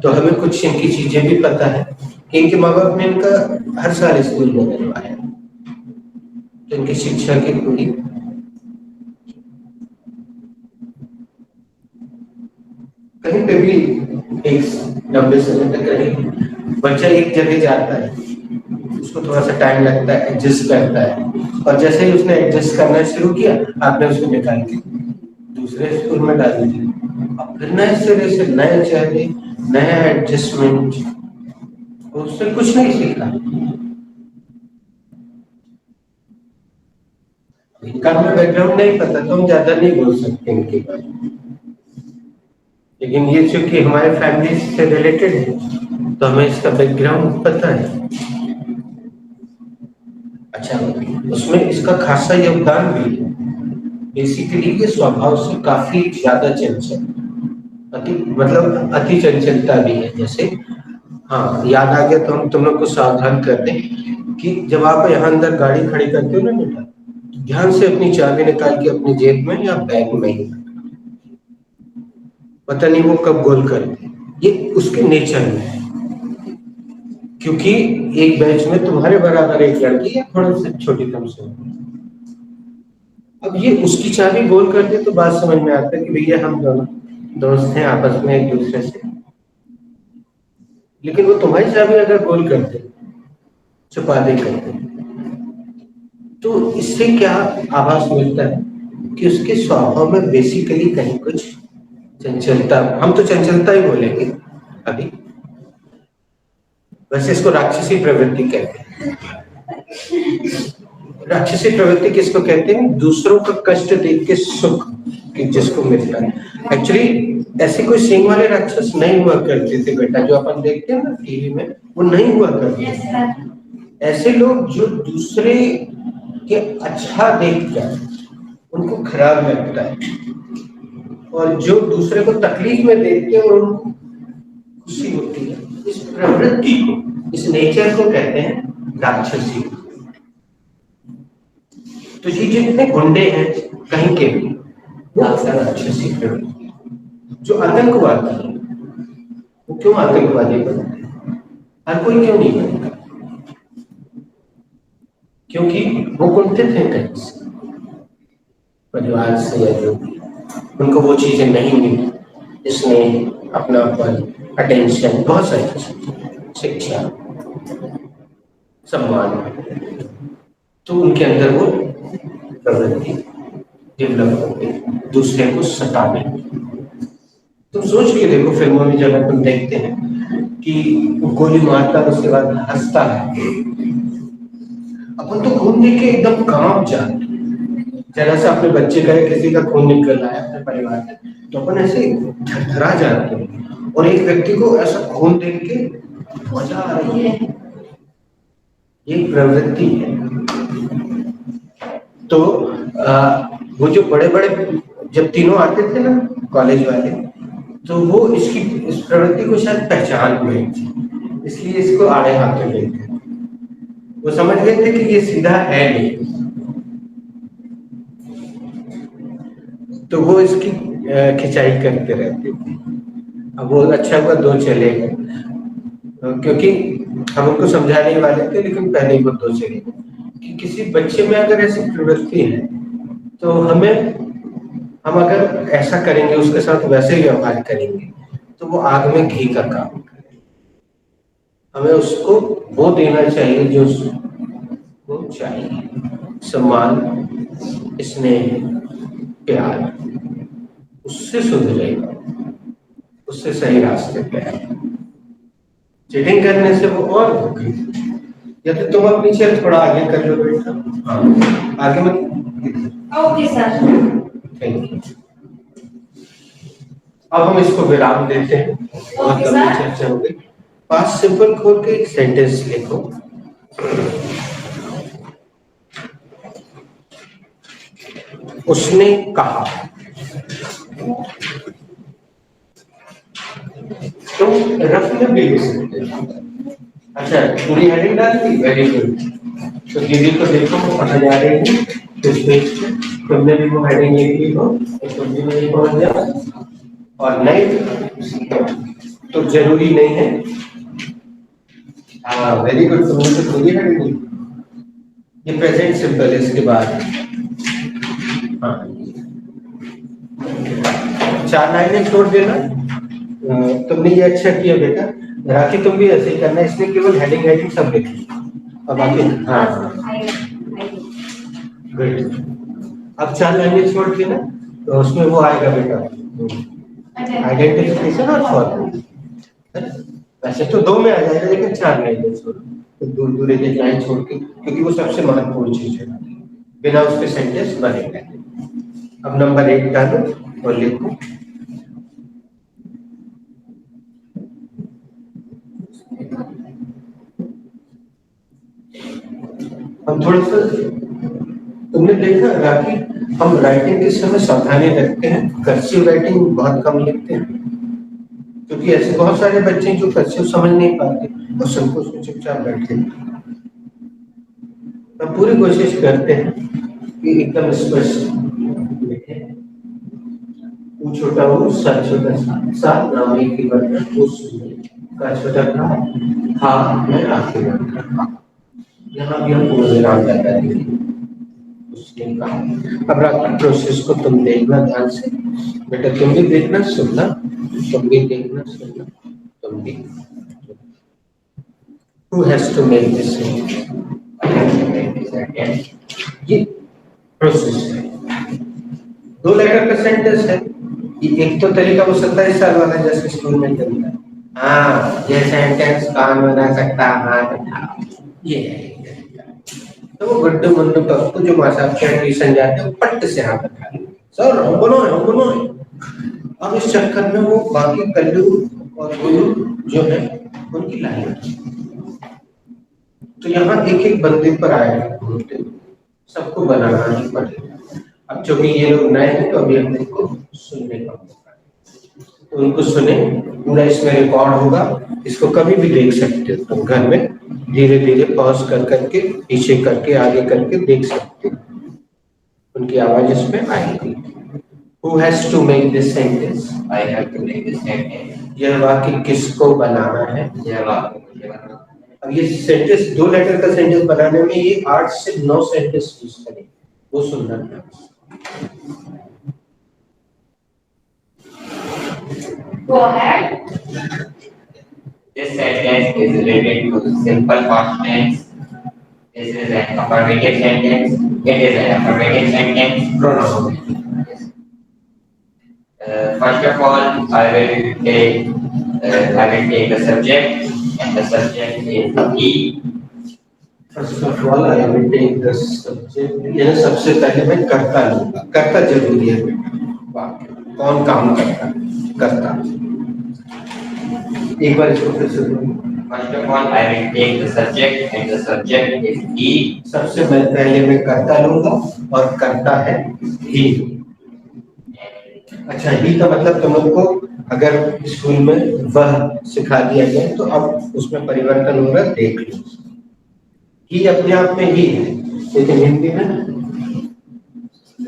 तो हमें कुछ इनकी चीजें भी पता है कि इनके माँ बाप ने इनका हर साल स्कूल में बनवाया, तो इनकी शिक्षा की पूरी कहीं पे भी एक लंबे समय तक कहीं बच्चा एक जगह जाता है, उसको थोड़ा सा टाइम लगता है, एडजस्ट करता है, और जैसे ही उसने एडजस्ट करना शुरू किया, आपने उसको निकाल के दूसरे स्कूल में डाल दिया। अब फिर नए सिरे से नए चेहरे, नया एडजस्टमेंट, उससे कुछ नहीं सीखा। इनका हमें बैकग्राउंड नहीं पता, तो हम ज्यादा नहीं बोल सकते इनके बारे में। लेकिन ये चूंकि हमारे फैमिली से रिलेटेड है तो हमें इसका बैकग्राउंड पता है। अच्छा, उसमें इसका खासा योगदान भी है। बेसिकली ये स्वभाव से काफी ज्यादा चंचल, मतलब अति चंचलता भी है। जैसे हाँ, याद आ गया तो हम तुम लोग को सावधान कर दें कि जब आप यहाँ अंदर गाड़ी खड़ी करते हो ना बेटा, ध्यान से अपनी चाबी निकाल के अपनी जेब में या बैग में ही, पता नहीं वो कब गोल कर दे, ये उसके नेचर में है। क्योंकि एक बैच में तुम्हारे बराबर एक लड़की है, थोड़ी सी छोटी तुमसे, अब ये उसकी चाबी गोल कर दे तो बात समझ में आता है कि भैया हम दोनों दोस्त हैं आपस में एक दूसरे से। लेकिन वो तुम्हारी चाबी अगर गोल कर दे, छुपा दे करते, तो इससे क्या आभास मिलता है कि उसके स्वभाव में बेसिकली कहीं कुछ चंचलता, हम तो चंचलता ही बोलेंगे अभी, वैसे इसको राक्षसी प्रवृत्ति कहते हैं। राक्षसी प्रवृत्ति किसको कहते हैं? दूसरों का कष्ट देख के सुख कि जिसको मिलता है। एक्चुअली ऐसे कोई सिंह वाले राक्षस नहीं हुआ करते थे बेटा, जो अपन देखते हैं ना टीवी में, वो नहीं हुआ करते। ऐसे लोग जो दूसरे के अच्छा देखकर उनको खराब लगता है, और जो दूसरे को तकलीफ में देखते हैं और उनको खुशी होती है, इस प्रवृत्ति को, इस नेचर को कहते हैं राक्षसी। तो ये जितने गुंडे हैं कहीं के भी, वो अक्सर राक्षसी प्रवृत्ति। जो आतंकवादी है वो क्यों आतंकवादी बनते हैं? हर कोई क्यों नहीं बनता? क्योंकि वो कुंठित हैं कहीं से, परिवार से या जो भी, उनको वो चीजें नहीं मिली, इसमें अपनापन, अटेंशन, बहुत सारी चीजें, शिक्षा, सम्मान, तो उनके अंदर वो प्रवृत्ति डेवलप हो गई, दूसरे को सताने। तुम सोच के देखो, फिल्मों में जब अपन देखते हैं कि वो गोली मारता है उसके बाद हंसता है, अपन तो खून देख के एकदम कांप जाते। जरा सा अपने बच्चे का या किसी का खून निकल रहा है अपने परिवार में, तो अपन ऐसे थरथरा जाते हैं, और एक व्यक्ति को ऐसा खून देख के मजा आ रही है, ये प्रवृत्ति है। तो वो जो बड़े बड़े जब तीनों आते थे ना कॉलेज वाले, तो वो इस प्रवृत्ति को शायद पहचान हुए थी, इसलिए इसको आड़े हाथ में लेते। वो समझ गए थे कि ये सीधा है नहीं, तो वो इसकी खिंचाई करते रहते थे। अब वो अच्छा हुआ दो चले गए, क्योंकि हम उनको समझाने वाले थे, लेकिन पहले ही वो दो चले गए कि किसी बच्चे में अगर ऐसी प्रवृत्ति है तो हम अगर ऐसा करेंगे, उसके साथ वैसे ही व्यवहार करेंगे, तो वो आग में घी का काम करे। हमें उसको वो देना चाहिए जो उसको चाहिए, सम्मान, स्नेह, प्यार, उससे सुधरेगा, उससे सही रास्ते पे आएगा। चीटिंग करने से वो और भूखी। या तो तुम अपनी चेयर थोड़ा आगे कर लो बेटा, हाँ आगे मत। Okay sir, thank you. अब हम इसको विराम देते हैं, बहुत लंबी चर्चा हो गई। 5 सिंपल खोल के एक सेंटेंस लिखो। उसने कहा, तो रफ में भी लिख सकते हैं। अच्छा, पूरी हेडिंग डाल दी, वेरी गुड। तो दीदी को देखो वो पढ़ा जा रही है, तो पेज पे तुमने भी वो हेडिंग लिख ली हो, तो तुम भी नहीं पहुंच जाओ, और नहीं तो जरूरी नहीं है। हाँ वेरी गुड, तुमने तो पूरी हेडिंग लिखी। ये प्रेजेंट सिंपल है, इसके बाद हाँ 4 लाइनें छोड़ देना। तुमने ये अच्छा किया बेटा, राखी तुम भी ऐसे ही करना, इसमें केवल हेडिंग सब लिखी। अब बाकी हाँ गुड। अब 4 लाइनें छोड़ के ना, तो उसमें वो आएगा बेटा, आइडेंटिफिकेशन और फॉर्मेट। वैसे तो 2 में आ जाएगा, लेकिन 4 लाइनें छोड़ो, तो दूर दूर एक लाइन छोड़ के, क्योंकि वो सबसे महत्वपूर्ण चीज है, बिना उसके सेंटेंस बनेगा। अब नंबर 1 डालो और लिखो, हम थोड़ा सा, तुमने देखा राखी, हम राइटिंग के समय सावधानी रखते हैं, कर्सिव राइटिंग बहुत कम लिखते हैं, क्योंकि ऐसे बहुत सारे बच्चे जो कर्सिव समझ नहीं पाते और संकोच में चुपचाप बैठते हैं। हम पूरी कोशिश करते हैं कि एकदम स्पष्ट लिखें। ऊ छोटा ऊ, सा छोटा सा, सा नाम एक ही वर्ड है, उस का छोटा का, हा में आखिरी वर्ड है। यहाँ भी हम पूर्ण विराम लगा देंगे। उसने कहा अब राखी प्रोसेस को तुम देखना ध्यान से, बेटा तुम भी देखना सुनना, तुम भी देखना सुनना, तुम भी। Who has to make this sentence? ये प्रोसेस है, 2 लेटर का सेंटेंस है। ये एक तो तरीका वो 27 साल वाला जैसे स्कूल में करता है, हाँ ये सेंटेंस कौन बना सकता है, हाँ बताओ, ये है। तो वो गुड्डू मुन्नू पप्पू जो माँ साहब के ट्यूशन जाते हैं पट्ट से हाथ उठा लेते, सर हम बनाए। अब इस चक्कर में वो बाकी कल्लू और गुल्लू जो है उनकी लाइन, तो यहाँ एक एक बंदे पर आएगा, सबको बनाना ही पड़ेगा। अब चूंकि ये लोग नए हैं तो अभी हम इनको सुनने का मौका है, तो उनको सुने, पूरा इसमें रिकॉर्ड होगा, इसको कभी भी देख सकते हो तुम घर में, धीरे धीरे पॉज कर करके, पीछे करके, आगे करके देख सकते हो, उनकी आवाज इसमें आएगी। Who has to make this sentence? I have to make this sentence. यह वाक्य किसको बनाना है? यह वाक्य मुझे बनाना। अब ये सेंटेंस 2 लेटर का सेंटेंस बनाने में ये 8 से 9 सेंटेंस यूज करें, वो सुनना है। Go ahead. This sentence is related to simple past tense. This is an affirmative sentence. It is an affirmative sentence. Pronoun. First of all, I will take the subject, and the subject is he. First of all, I will take the subject. ये सबसे पहले मैं कर्ता लूँगा, कर्ता जरूरी है बेटा, वाक्य कौन काम करता है, कर्ता। एक बार इसको फिर से First of all, I will take the subject, and the subject is he. सबसे पहले मैं कर्ता लूँगा और कर्ता है he। अच्छा, ही का मतलब तुम लोग को अगर स्कूल में वह सिखा दिया जाए तो अब उसमें परिवर्तन हो रहा है, देख लो। ही अपने आप में ही है, लेकिन हिंदी में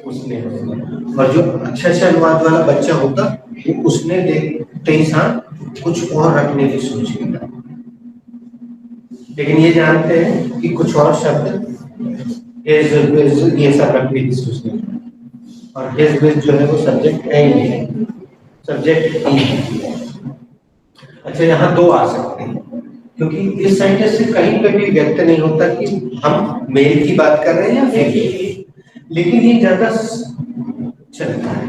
उसने होगा, और जो अच्छे से अनुवाद वाला बच्चा होगा वो उसने देखते ही साथ कुछ और रखने की सोचेगा, लेकिन ये जानते हैं कि कुछ और शब्द ये सब रखने की सोचेगा, और his with जो है वो सब्जेक्ट है ही नहीं, सब्जेक्ट ही है। अच्छा, यहाँ 2 आ सकते हैं, क्योंकि इस सेंटेंस से कहीं पे भी व्यक्त नहीं होता कि हम मेल की बात कर रहे हैं या फीमेल, लेकिन ये ज्यादा चलता है।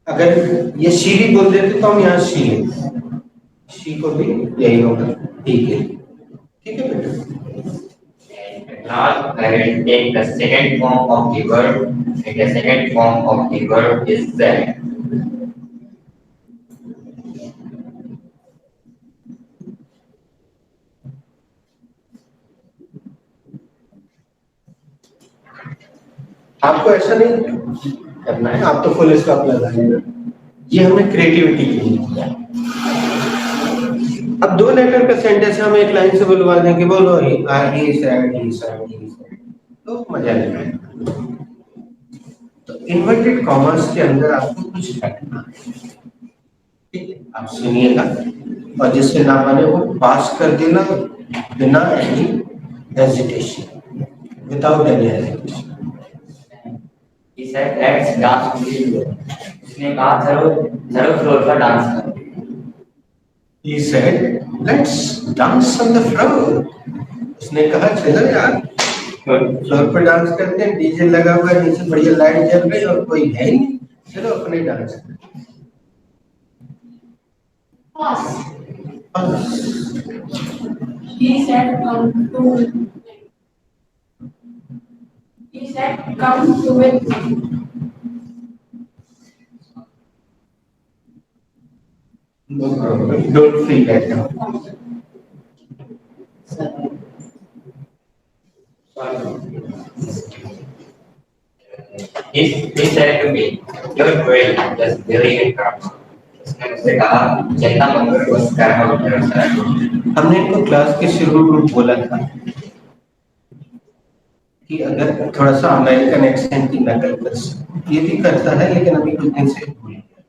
अगर ये शी भी बोल देते तो हम यहाँ शी को भी यही होगा, ठीक है, ठीक है बेटा। Now I will take the second form of the verb, and the second form of the verb is that. आपको ऐसा नहीं करना है, आप तो फुल स्टॉप लगाएंगे, ये हमने क्रिएटिविटी के लिए किया। अब 2 लेटर का सेंटेंस हम एक लाइन से बुलवा देंगे, बोलो ही सैड, तो मजा नहीं आएगा। तो इन्वर्टेड कॉमर्स के अंदर आपको कुछ रखना है, ठीक है, आप सुनिएगा, और जिससे ना बने वो पास कर देना बिना any hesitation, without any hesitation. He said, "Let's dance on the floor." उसने कहा, चलो फ्लोर पर डांस करो। He said, "Let's dance on the floor." उसने कहा चलो यार फ्लोर पर डांस करते हैं, डीजे लगा हुआ है, नीचे बढ़िया लाइट जल रही है और कोई है ही नहीं, चलो अपने डांस करते हैं। He said, come to it. No problem. Don't feel bad now. he said to me, "You're great, just believe in karma." उसने मुझसे कहा, चिंता मत करो, बस कर्म और भरोसा रखो। हमने इनको क्लास के शुरू में बोला था कि अगर थोड़ा सा अमेरिकन एक्सेंट की नकल कर सकते, ये भी करता है लेकिन अभी कुछ दिन से भूल गया,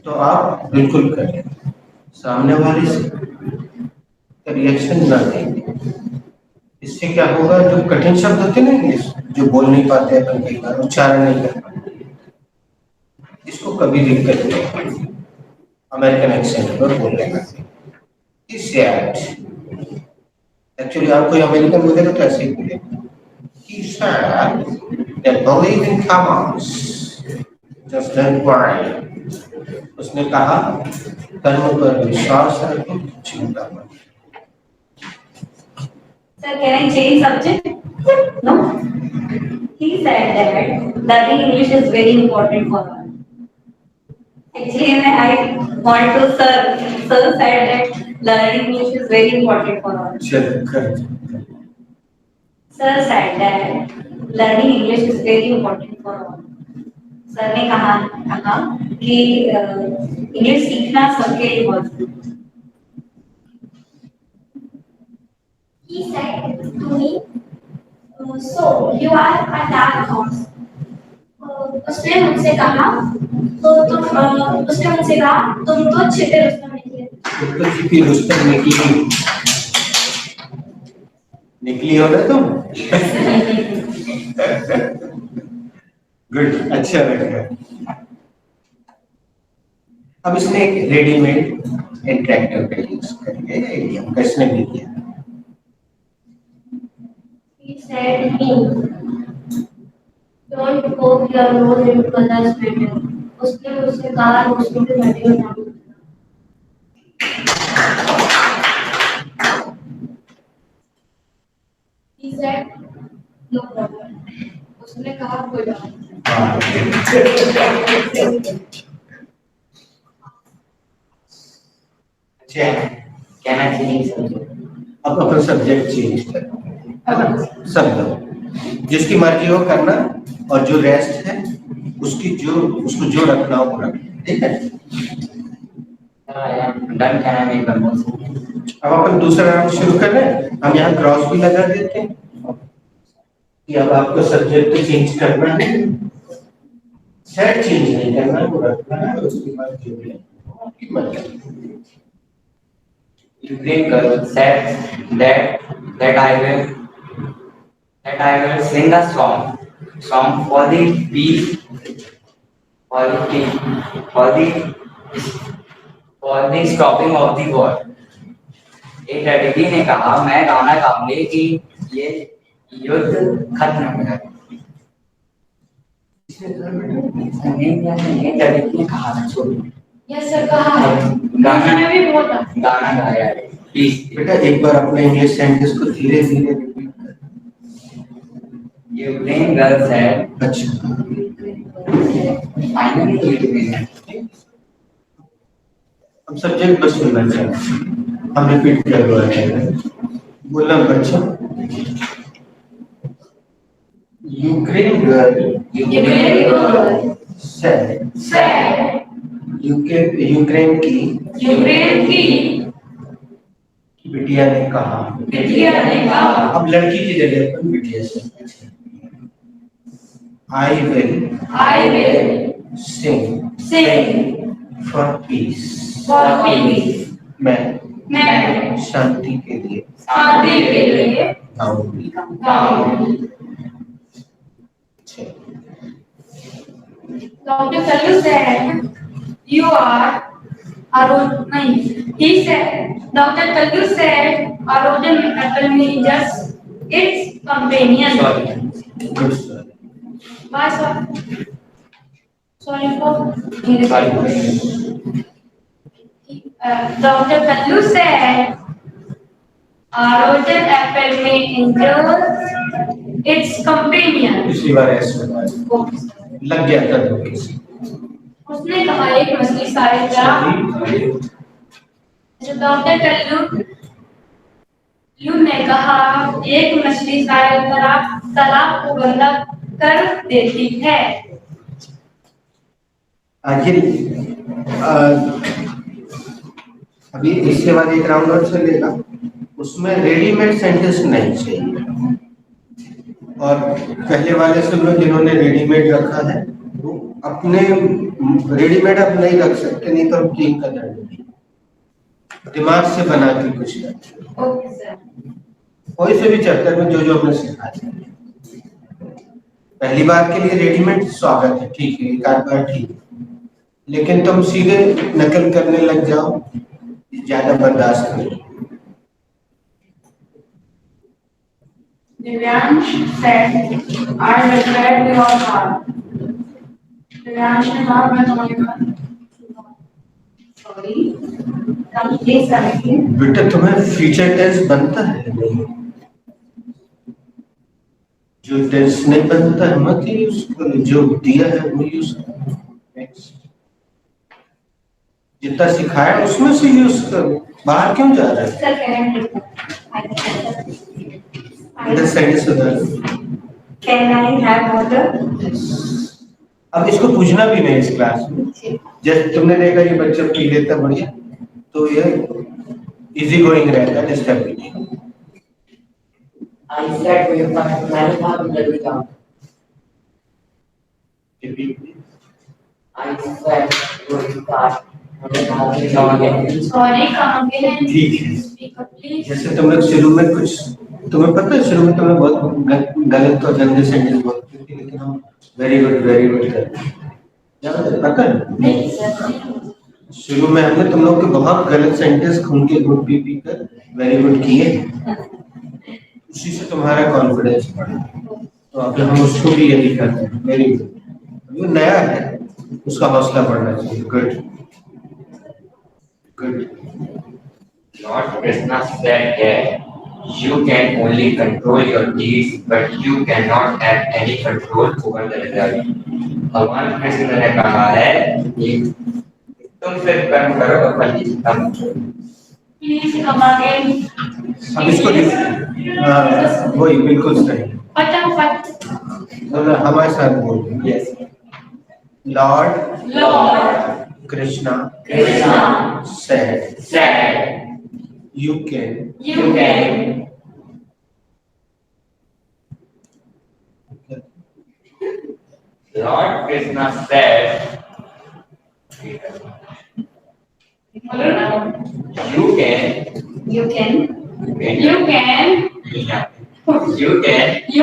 तो आप बिल्कुल करें, सामने वाले से रिएक्शन ना देंगे। इससे क्या होगा, जो कठिन शब्द होते हैं ना इंग्लिश, जो बोल नहीं पाते अपन कई बार, उच्चारण नहीं कर पाते, इसको कभी दिक्कत नहीं होगी अमेरिकन एक्सेंट पर बोलने का। एक्चुअली आप कोई अमेरिकन बोलेगा तो ऐसे ही बोलेगा, he said that believe in commerce, just don't worry. उसने कहा कर्म पर विश्वास रखो, चिंता मत। Sir, can I change subject? No. He said that learning English is very important for us. Actually, I want to sir. Sir said that learning English is very important for us. चलो कर। Sir said that learning English is very important for all. Sir ने कहा कि English सीखना सबके लिए बहुत जरूरी है। He said to me, "So you are a dark horse." उसने मुझसे कहा, तुम तो छिपे रुस्तम निकले। तो छिपी रुस्तम निकली हो ना तुम। गुड, अच्छा लगा। अब इसने एक रेडीमेड इंटरैक्टिव का यूज करके आइडियम का इसने भी किया। He said me, "Don't poke your nose into others' matter." उसने मुझसे कहा, दूसरों के मैटर में ना घुसना। He said, "No problem." उसने कहा, कोई बात नहीं। Can I change subject? अब अपन सब्जेक्ट चेंज कर, सब लोग जिसकी मर्जी हो करना, और जो रेस्ट है उसको जो रखना हो रख, ठीक है। Sir, I am done. Can I make one more sentence? अब अपन दूसरा राउंड शुरू कर रहे हैं। हम यहाँ क्रॉस भी लगा देते हैं कि अब आपको सब्जेक्ट चेंज करना है, सेट चेंज नहीं करना है, वो रखना है, उसके बाद जो है आपकी मर्जी। Ukraine girl said that I will sing a song for the peace, for the stopping of the war. एक लड़की ने कहा, मैं गाना गाऊंगी कि ये युद्ध खत्म हो जाए। नहीं, लड़की ने कहा था, छोड़ो। यस सर, कहा है, गाना में भी बोला। गाना गाया है, प्लीज। बेटा एक बार अपने इंग्लिश सेंटेंस को धीरे धीरे रिपीट कर। यूक्रेन गर्ल said, अच्छा, finally Ukraine. हम सब्जेक्ट बस सुनना चाहते, हम रिपीट कर रहे हैं, बोलना बच्चों। यूक्रेन गर्ल said, यूक्रेन की बिटिया ने कहा, अब लड़की की जगह पर बिटिया से I will sing for peace. मैं शांति के लिए गाऊंगी। Dr. Kallu said, "You are he said, Dr. Kallu said, "Aroden apple may just its companion." Good sir. Why, sir? Sorry for Dr. Kallu said, "Aroden apple may injure its companion." पिछली बार ऐसे लग गया था तो उसने कहा, एक मछली सारे डॉक्टर कल्लू ने कहा, एक मछली शायद तालाब को गंदा कर देती है। आगे अभी इसके बाद एक राउंड और चलेगा, उसमें रेडीमेड सेंटेंस नहीं चाहिए। और पहले वाले सब लोग जिन्होंने रेडीमेड रखा है वो अपने रेडीमेड आप नहीं रख सकते, नहीं तो टीम का दर्द नहीं, दिमाग से बना के कुछ करते। Okay sir. कोई से भी चैप्टर में जो जो हमने सीखा है, पहली बार के लिए रेडीमेड स्वागत है, ठीक है, एक आध बार ठीक है, लेकिन तुम सीधे नकल करने लग जाओ, ज्यादा बर्दाश्त नहीं। Divyansh said, I regret your heart. Divyansh ने कहा मैं तुम्हारे घर सॉरी, हम प्लीज करेंगे। बेटा तुम्हें फ्यूचर टेंस बनता है नहीं, जो टेंस नहीं बनता है मत यूज करो, जो दिया है वो यूज करो। Next. जितना सिखाया उसमें से यूज करो, बाहर क्यों जा रहे हो? सर इधर सेंटेंस उधर। Can I have water? अब इसको पूछना भी नहीं इस क्लास में, जैसे तुमने देखा ये बच्चा पी लेता बढ़िया, तो ये इजी गोइंग रहता है, डिस्टर्ब नहीं। I said we मैंने कहा तुम जल्दी जाओ। I said we start मैंने कहा तुम जाओ आगे। सॉरी कहाँ के हैं? ठीक है। Speaker please. जैसे तुम लोग शुरू में कुछ, तुम्हें पता है शुरू में तुम्हें बहुत गलत और गंदे सेंटेंस बोलते थे, लेकिन हम वेरी गुड करते हैं, पता है? नहीं सर। शुरू में हमने तुम लोग के बहुत गलत सेंटेंस खून के घुट पी पी कर वेरी गुड किए, उसी से तुम्हारा कॉन्फिडेंस बढ़ा, तो अब हम उसको भी यही करते हैं, वेरी गुड। जो नया है उसका हौसला बढ़ना चाहिए, good good. Lord Krishna said here, you can only control your deeds, but you cannot have any control over the result. भगवान कृष्ण ने कहा है कि तुम सिर्फ कर्म करो और फल की चिंता मत करो। Please come again. अब इसको वही बिल्कुल सही, फटाफट। हमारे साथ बोल। Yes. Lord Krishna said you can Lord Krishna said, you can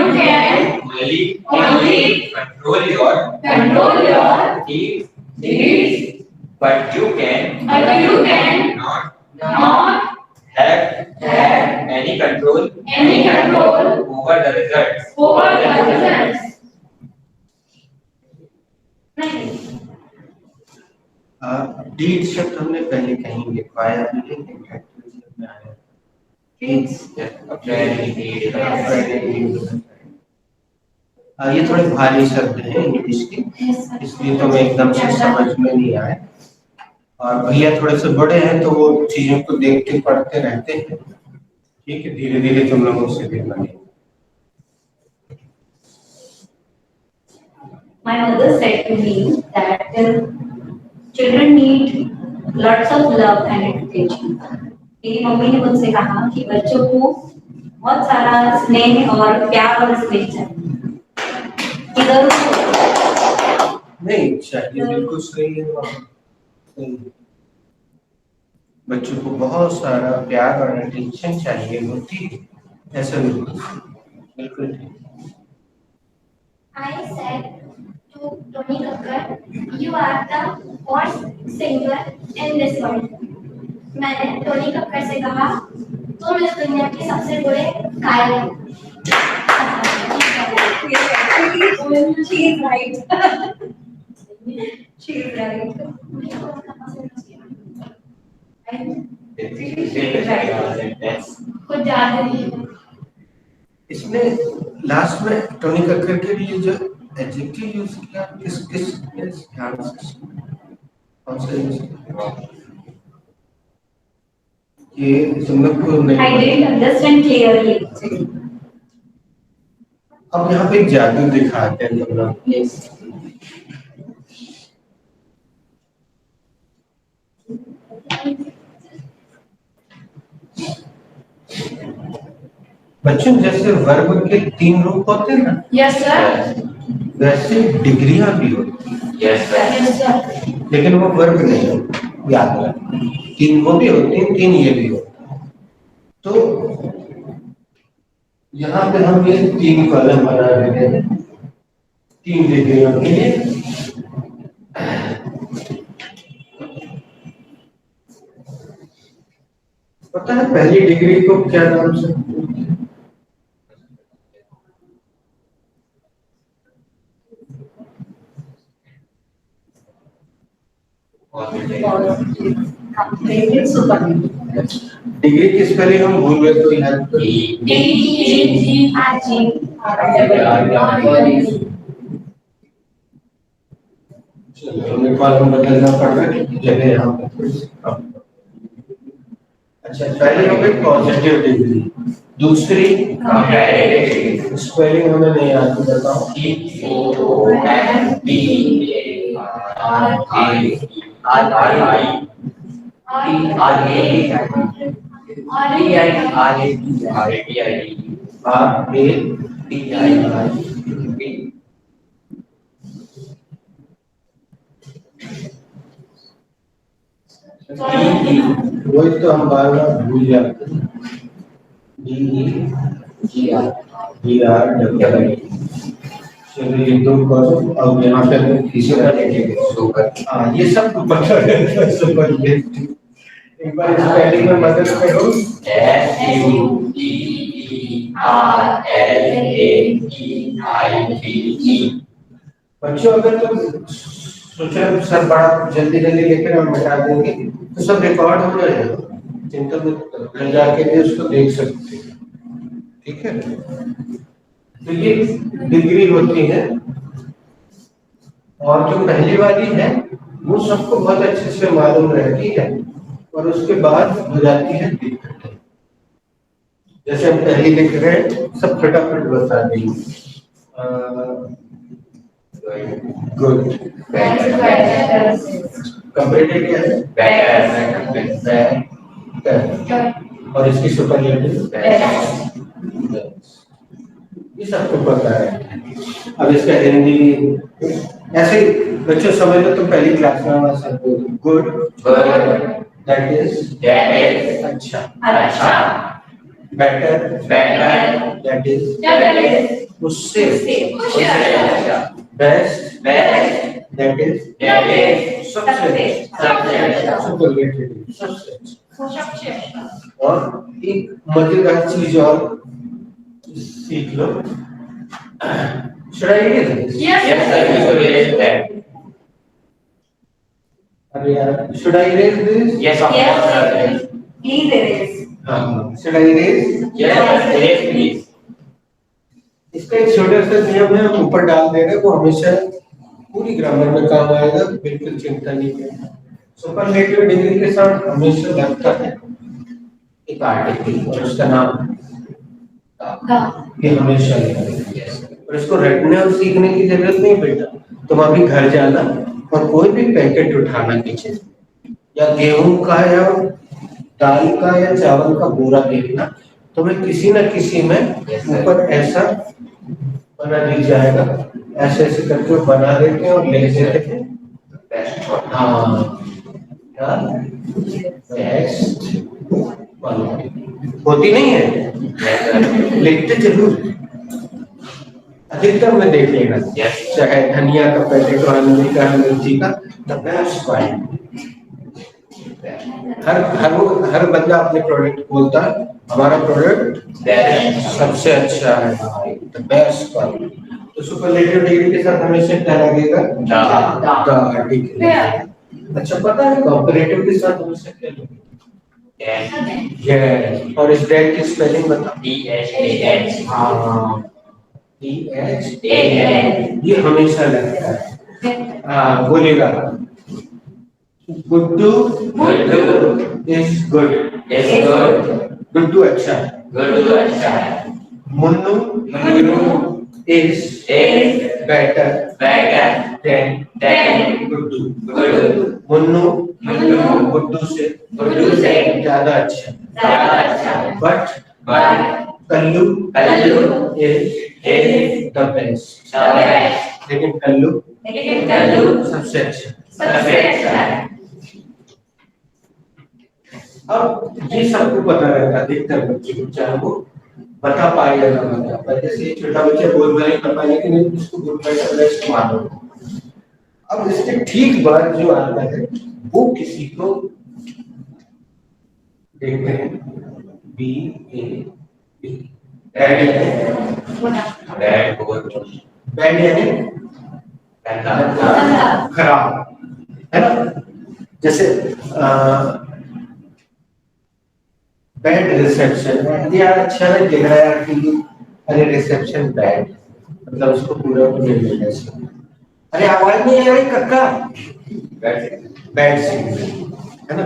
You can only control your deeds, but you can not have any control over the results. Deed शब्द हमने पहले कहीं लिखवाया भी है, एक्टिविटी में आया ये थोड़े भारी शब्द हैं इंग्लिश के, इसलिए तुम्हें एकदम से समझ में नहीं आए, और भैया थोड़े से बड़े हैं तो वो चीजों को देख के पढ़ते रहते हैं, ठीक है, धीरे धीरे तुम लोगों से भी बने। My mother said to me that children need lots of love and education. मेरी मम्मी ने मुझसे कहा कि बच्चों को बहुत सारा स्नेह और प्यार और स्नेह चाहिए। इधर नहीं चाहिए, बिल्कुल सही है, सही है। बच्चों को बहुत सारा प्यार और अटेंशन चाहिए होती है, ऐसा बिल्कुल ठीक। I said to Tony Kakkar, you are the worst singer in this world. मैंने टोनी कक्कर से कहा, तुम इस दुनिया के सबसे बुरे गायक हो। She is right. She is right. कुछ ज्यादा नहीं। इसने लास्ट में टोनी कक्कर के लिए जो एडजेक्टिव यूज किया, किस ध्यान से कौन सा यूज किया, ये तुम लोग को नहीं। I didn't understand clearly. अब यहाँ पे एक जादू दिखाते हैं तुम लोग। Yes. बच्चों जैसे वर्ब के 3 रूप होते हैं ना, Yes, sir. वैसे डिग्रियां भी होती हैं, Yes, sir. Yes, sir. लेकिन वो वर्ब नहीं होती, याद रखना। 3 वो भी होती हैं, 3 ये भी होता है। तो यहाँ पे हम ये 3 कॉलम बना देते हैं 3 डिग्रियों के लिए। पता है पहली डिग्री को क्या नाम से? Comparative superlative. डिग्री की स्पेलिंग हम भूल गए तो याद करो। चलो हमें कॉलम बदलना पड़ रहा है जगह यहाँ पे। अच्छा पहले हो गई पॉजिटिव डिग्री, दूसरी स्पेलिंग हमें नहीं आती, बताओ। वही तो हम बार बार भूल जाते हैं। चलो ये 2 करो। अब यहाँ पे हाँ ये सब तो पता है, सुपरलेटिव। एक बार स्पेलिंग में मदद करो। बच्चों अगर तुम सोचो सर बड़ा जल्दी जल्दी लेकर हम बता देंगे तो सब रिकॉर्ड हो जाएगा, चिंता मत घर जाके भी उसको देख सकते हैं, ठीक है। तो ये डिग्री होती है, और जो पहली वाली है वो सबको बहुत अच्छे से मालूम रहती है, और उसके बाद हो जाती है दिक्कत। जैसे हम पहली लिख रहे हैं, सब फटाफट बता देंगे। गुड, कंपैरेटिव क्या है? बेटर, और इसकी सुपरलेटिव ये सबको पता है। अब इसका हिंदी ऐसे बच्चों समझ लो, तो पहली क्लास में हमारा सर गुड, दैट इज अच्छा, बेटर, दैट इज उससे, बेस्ट, दैट इज सबसे, सुपरलेटिव सबसे अच्छा। और एक मजेदार चीज और सीख लो। Should I read this? Yes. अरे यार, should I erase this? Yes, of course, sir. Please erase. Should I erase? Yes, please. इसका एक छोटा सा नियम है, हम ऊपर डाल दे रहे हैं, वो हमेशा पूरी ग्रामर में काम आएगा, बिल्कुल चिंता नहीं करना। सुपरलेटिव डिग्री के साथ हमेशा लगता है एक आर्टिकल, और उसका नाम ये हमेशा लगेगा। और इसको रटने और सीखने की जरूरत नहीं बेटा, तुम अभी घर जाना और कोई भी पैकेट उठाना किचन, या गेहूं का या दाल का या चावल का बोरा देखना, तुम्हें किसी न किसी में ऊपर ऐसा बना दिख जाएगा, ऐसे ऐसे करके बना देते हैं और ले लेते हैं। हाँ बेस्ट होती नहीं है, लिखते जरूर अधिकतर में देख लेना, चाहे धनिया का पैकेट और हल्दी का, मिर्ची का, द बेस्ट क्वालिटी। हर बंदा अपने प्रोडक्ट बोलता है, हमारा प्रोडक्ट सबसे अच्छा है, द बेस्ट क्वालिटी। तो सुपरलेटिव डिग्री के साथ हमेशा क्या लगेगा? द, ठीक है। अच्छा पता है कंपैरेटिव के साथ हमेशा क्या लगेगा? ये, और इस डेट की स्पेलिंग बताओ। DHAH। हाँ DHAH, ये हमेशा लगता है। हाँ बोलेगा, गुड्डू इज गुड, गुड्डू अच्छा है, Munnu is better than Guddu. Munnu Guddu से ज्यादा अच्छा। But Kallu is the best। लेकिन कल्लू सबसे अच्छा। अब ये सबको पता रहता है अधिकतर बच्चे को, चाहे वो बता पाए या ना बता पाए। जैसे छोटा बच्चा बोल रहा है कर पाए, लेकिन उसको गुड बेटर बेस्ट मालूम। अब इसके ठीक बाद जो आता है वो किसी को देखते हैं, बी ए बी। बैड यानी खराब, है ना। जैसे बैड रिसेप्शन, यार अच्छा नहीं दिख रहा है कि अरे रिसेप्शन बैड, मतलब उसको पूरा नहीं मिलना चाहिए। अरे आवाज नहीं आ रही कक्का, बैड सिग्नल, है ना।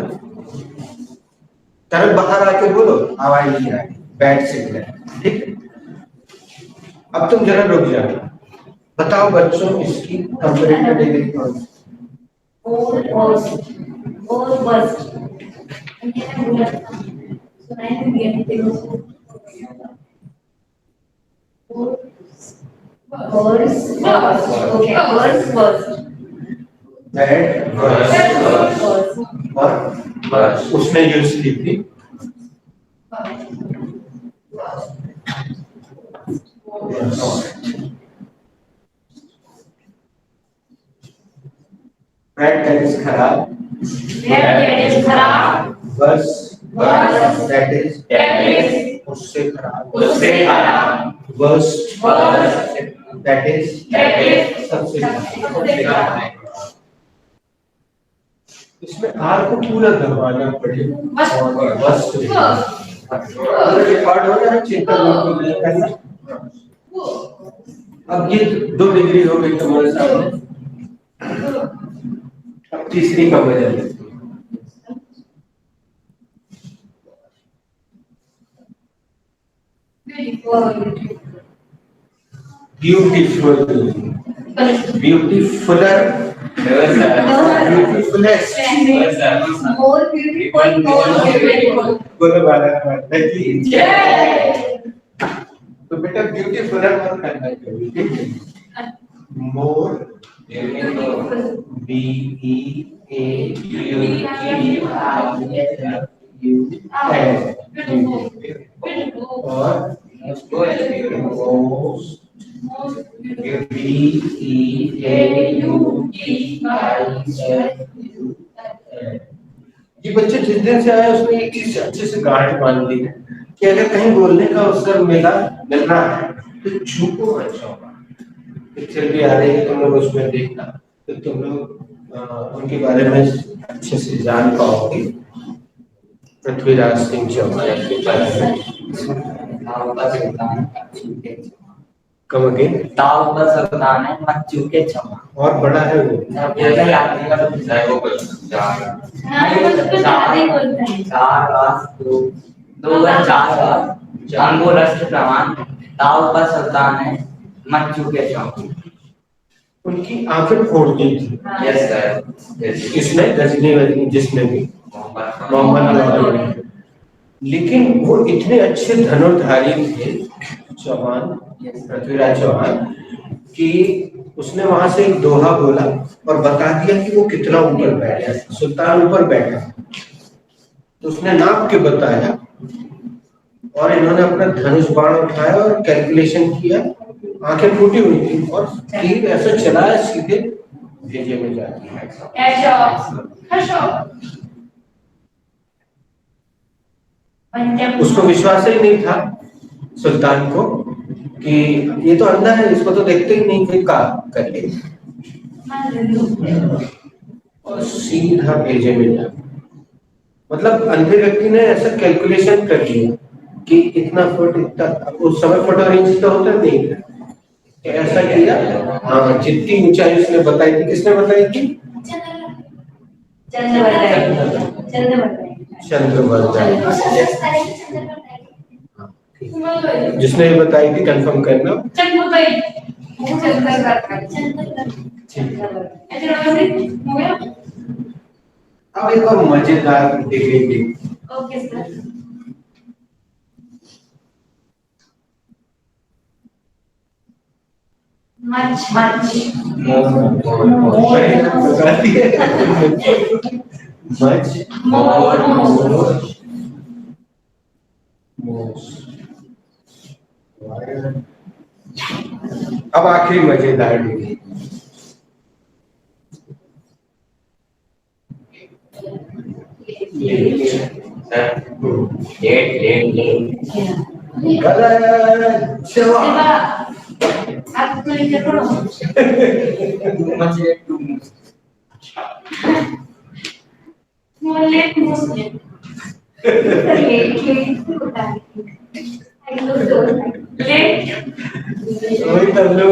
तरफ बाहर आके बोलो आवाज नहीं आ रही, बैड सिग्नल, ठीक है। अब तुम जरा रुक जाओ, बताओ बच्चों इसकी कंपैरेटिव डिग्री कौन सी? और उसने यूज की थी बैड, दैट इज खराब। वर्स, दैट इज उससे खराब। वर्स्ट, दैट इज सबसे खराब। इसमें आर को पूरा दबाना पड़ेगा और वर्स्ट रिकॉर्ड हो जाए, चिंता नहीं करना। अब ये 2 डिग्री हो गई तुम्हारे सामने, अब तीसरी का वजह है ब्यूटीफुल, ब्यूटीफुलर, ब्यूटीफुलेस्ट, More beautiful. बोलो बालक तो बेटा ब्यूटीफुलर मत करना चाहिए, ठीक है। More, B E A U T और B E A U T ये बच्चे जिस दिन से आए उसने एक चीज अच्छे से गांठ बांध ली है कि अगर कहीं बोलने का अवसर मिलना है तो छुपो मत जाओ। पिक्चर भी आ रही है, तुम लोग उसमें देखना, तो तुम लोग उनके बारे में अच्छे से जान पाओगे। पृथ्वीराज सिंह चौहान के बारे में कम अगेन, ताव पर सुल्तान है मच्चू के चमा, और बड़ा है वो अंगो राष्ट्र प्रमाण ताव पर सुल्तान है मच्चू के चमा। उनकी आंखें फोड़ दी थी। यस सर, किसने? गजनी वजनी जिसने भी, मोहम्मद। लेकिन वो इतने अच्छे धनुर्धारी थे चौहान, पृथ्वीराज चौहान, कि उसने वहां से एक दोहा बोला और बता दिया कि वो कितना ऊपर बैठा है। सुल्तान ऊपर बैठा तो उसने नाप के बताया और इन्होंने अपना धनुष बाण उठाया और कैलकुलेशन किया, आंखें फूटी हुई थी और तीर ऐसा चलाया सीधे भेजे में जाती है। उसको विश्वास ही नहीं था सुल्तान को कि ये तो अंधा है, इसको तो देखते ही नहीं, फिर का कर ले और सीधा भेजे में जा। मतलब अंधे व्यक्ति ने ऐसा कैलकुलेशन कर लिया कि इतना फुट, इतना, उस समय फुट और इंच तो होता नहीं था, ऐसा किया। हाँ, जितनी ऊंचाई उसने बताई थी, किसने बताई थी? चंद्रवर्धन। जिसने ये बताई थी कंफर्म करना। चंदू भाई वो चंदू बात कर ऐसे हो गया। अब एक और मजेदार देखेंगे। Okay sir. मच मच अब आखिरी मजेदार डिग्री। गलत जवाब। आप तो ये करो मोले मोले लेट वही कर लो।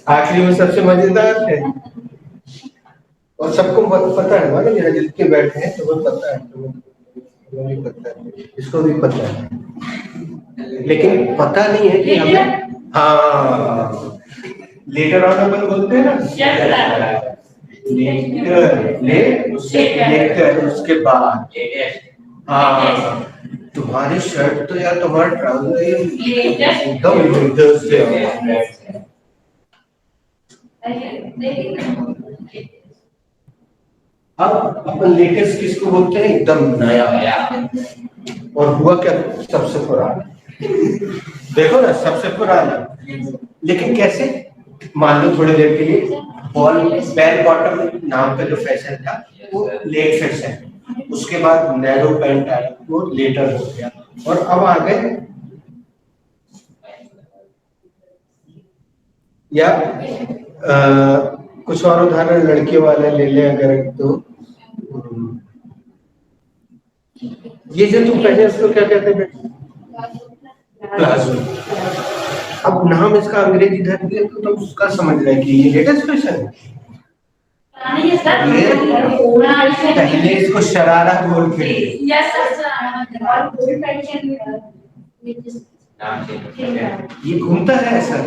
आखिरी में सबसे मजेदार है और सबको पता है ना, यहाँ जितने बैठे हैं तो वो पता है, तो भी पता है, इसको भी पता है, लेकिन पता नहीं है कि हमें। हाँ, लेटर ऑन अपन बोलते हैं ना, लेटर उसके बाद। हाँ, तुम्हारी शर्ट तो यार, तुम्हारा ट्राउजर एकदम लेटेस्ट है। अब अपन लेटेस्ट किसको बोलते हैं? एकदम नया। और हुआ क्या? सबसे पुराना। देखो ना, सबसे पुराना। लेकिन कैसे? मान लो थोड़ी देर के लिए बेल बॉटम नाम का जो फैशन था वो लेट फैशन, उसके बाद नैरो पैंट आया, वो लेटर हो गया, और अब आ गए या कुछ और उदाहरण लड़कियों वाले ले लें अगर, तो ये जो तुम पहले उसको क्या कहते हैं? प्लाजो। अब नाम इसका अंग्रेजी धर दिया तो तुम उसका समझ रहे कि ये लेटेस्ट फैशन है। पहले इसको शरारा बोलते थे। ये घूमता है ऐसा,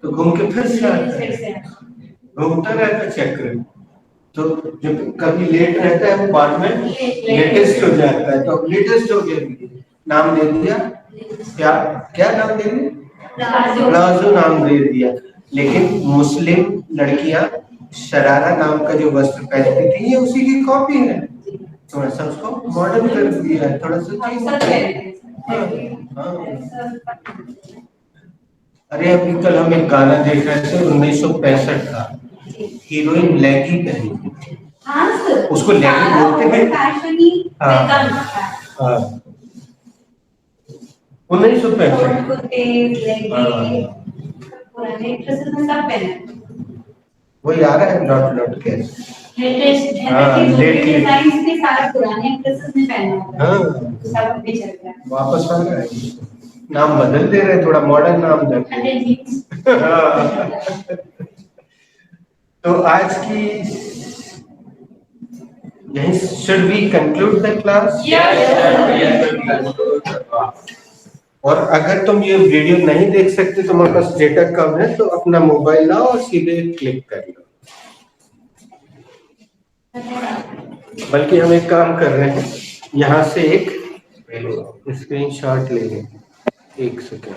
तो घूम के फिर से आता है, घूमता रहता चक्र, तो जब कभी लेट रहता है वो बाद में लेटेस्ट हो जाता है, तो लेटेस्ट हो गया, नाम दे दिया। क्या क्या नाम दे दिया? प्लाजो नाम दे दिया। लेकिन मुस्लिम लड़कियां शरारा नाम का जो वस्त्र पहनती थी, ये उसी की कॉपी है, थोड़ा सा उसको मॉडर्न कर दिया है, थोड़ा सा चेंज। अरे अभी कल हम एक गाना देख रहे थे, 1965 का, हीरोइन लैगी पहनी थी। उसको लैगी बोलते हैं। 1965 वही आ रहा है लौट लौट के। लेटेस्ट डिजाइन्स के सारे पुराने एक्ट्रेसेस ने पहना होता है, सब अभी चल रहा है, वापस आ रहा है, नाम बदल दे रहे, थोड़ा मॉडर्न नाम दे। तो आज की यही, should we conclude the class? और अगर तुम ये वीडियो नहीं देख सकते, तुम्हारे पास डेटा कम है, तो अपना मोबाइल लाओ और सीधे क्लिक कर लो। बल्कि हम एक काम कर रहे हैं, यहाँ से एक स्क्रीनशॉट ले लें, एक सेकेंड।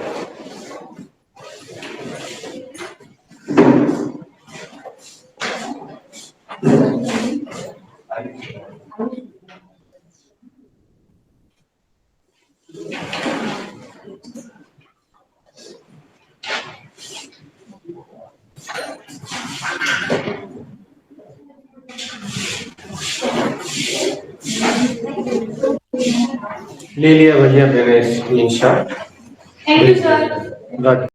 ले लिया भैया मैंने स्क्रीनशॉट। Thank you sir.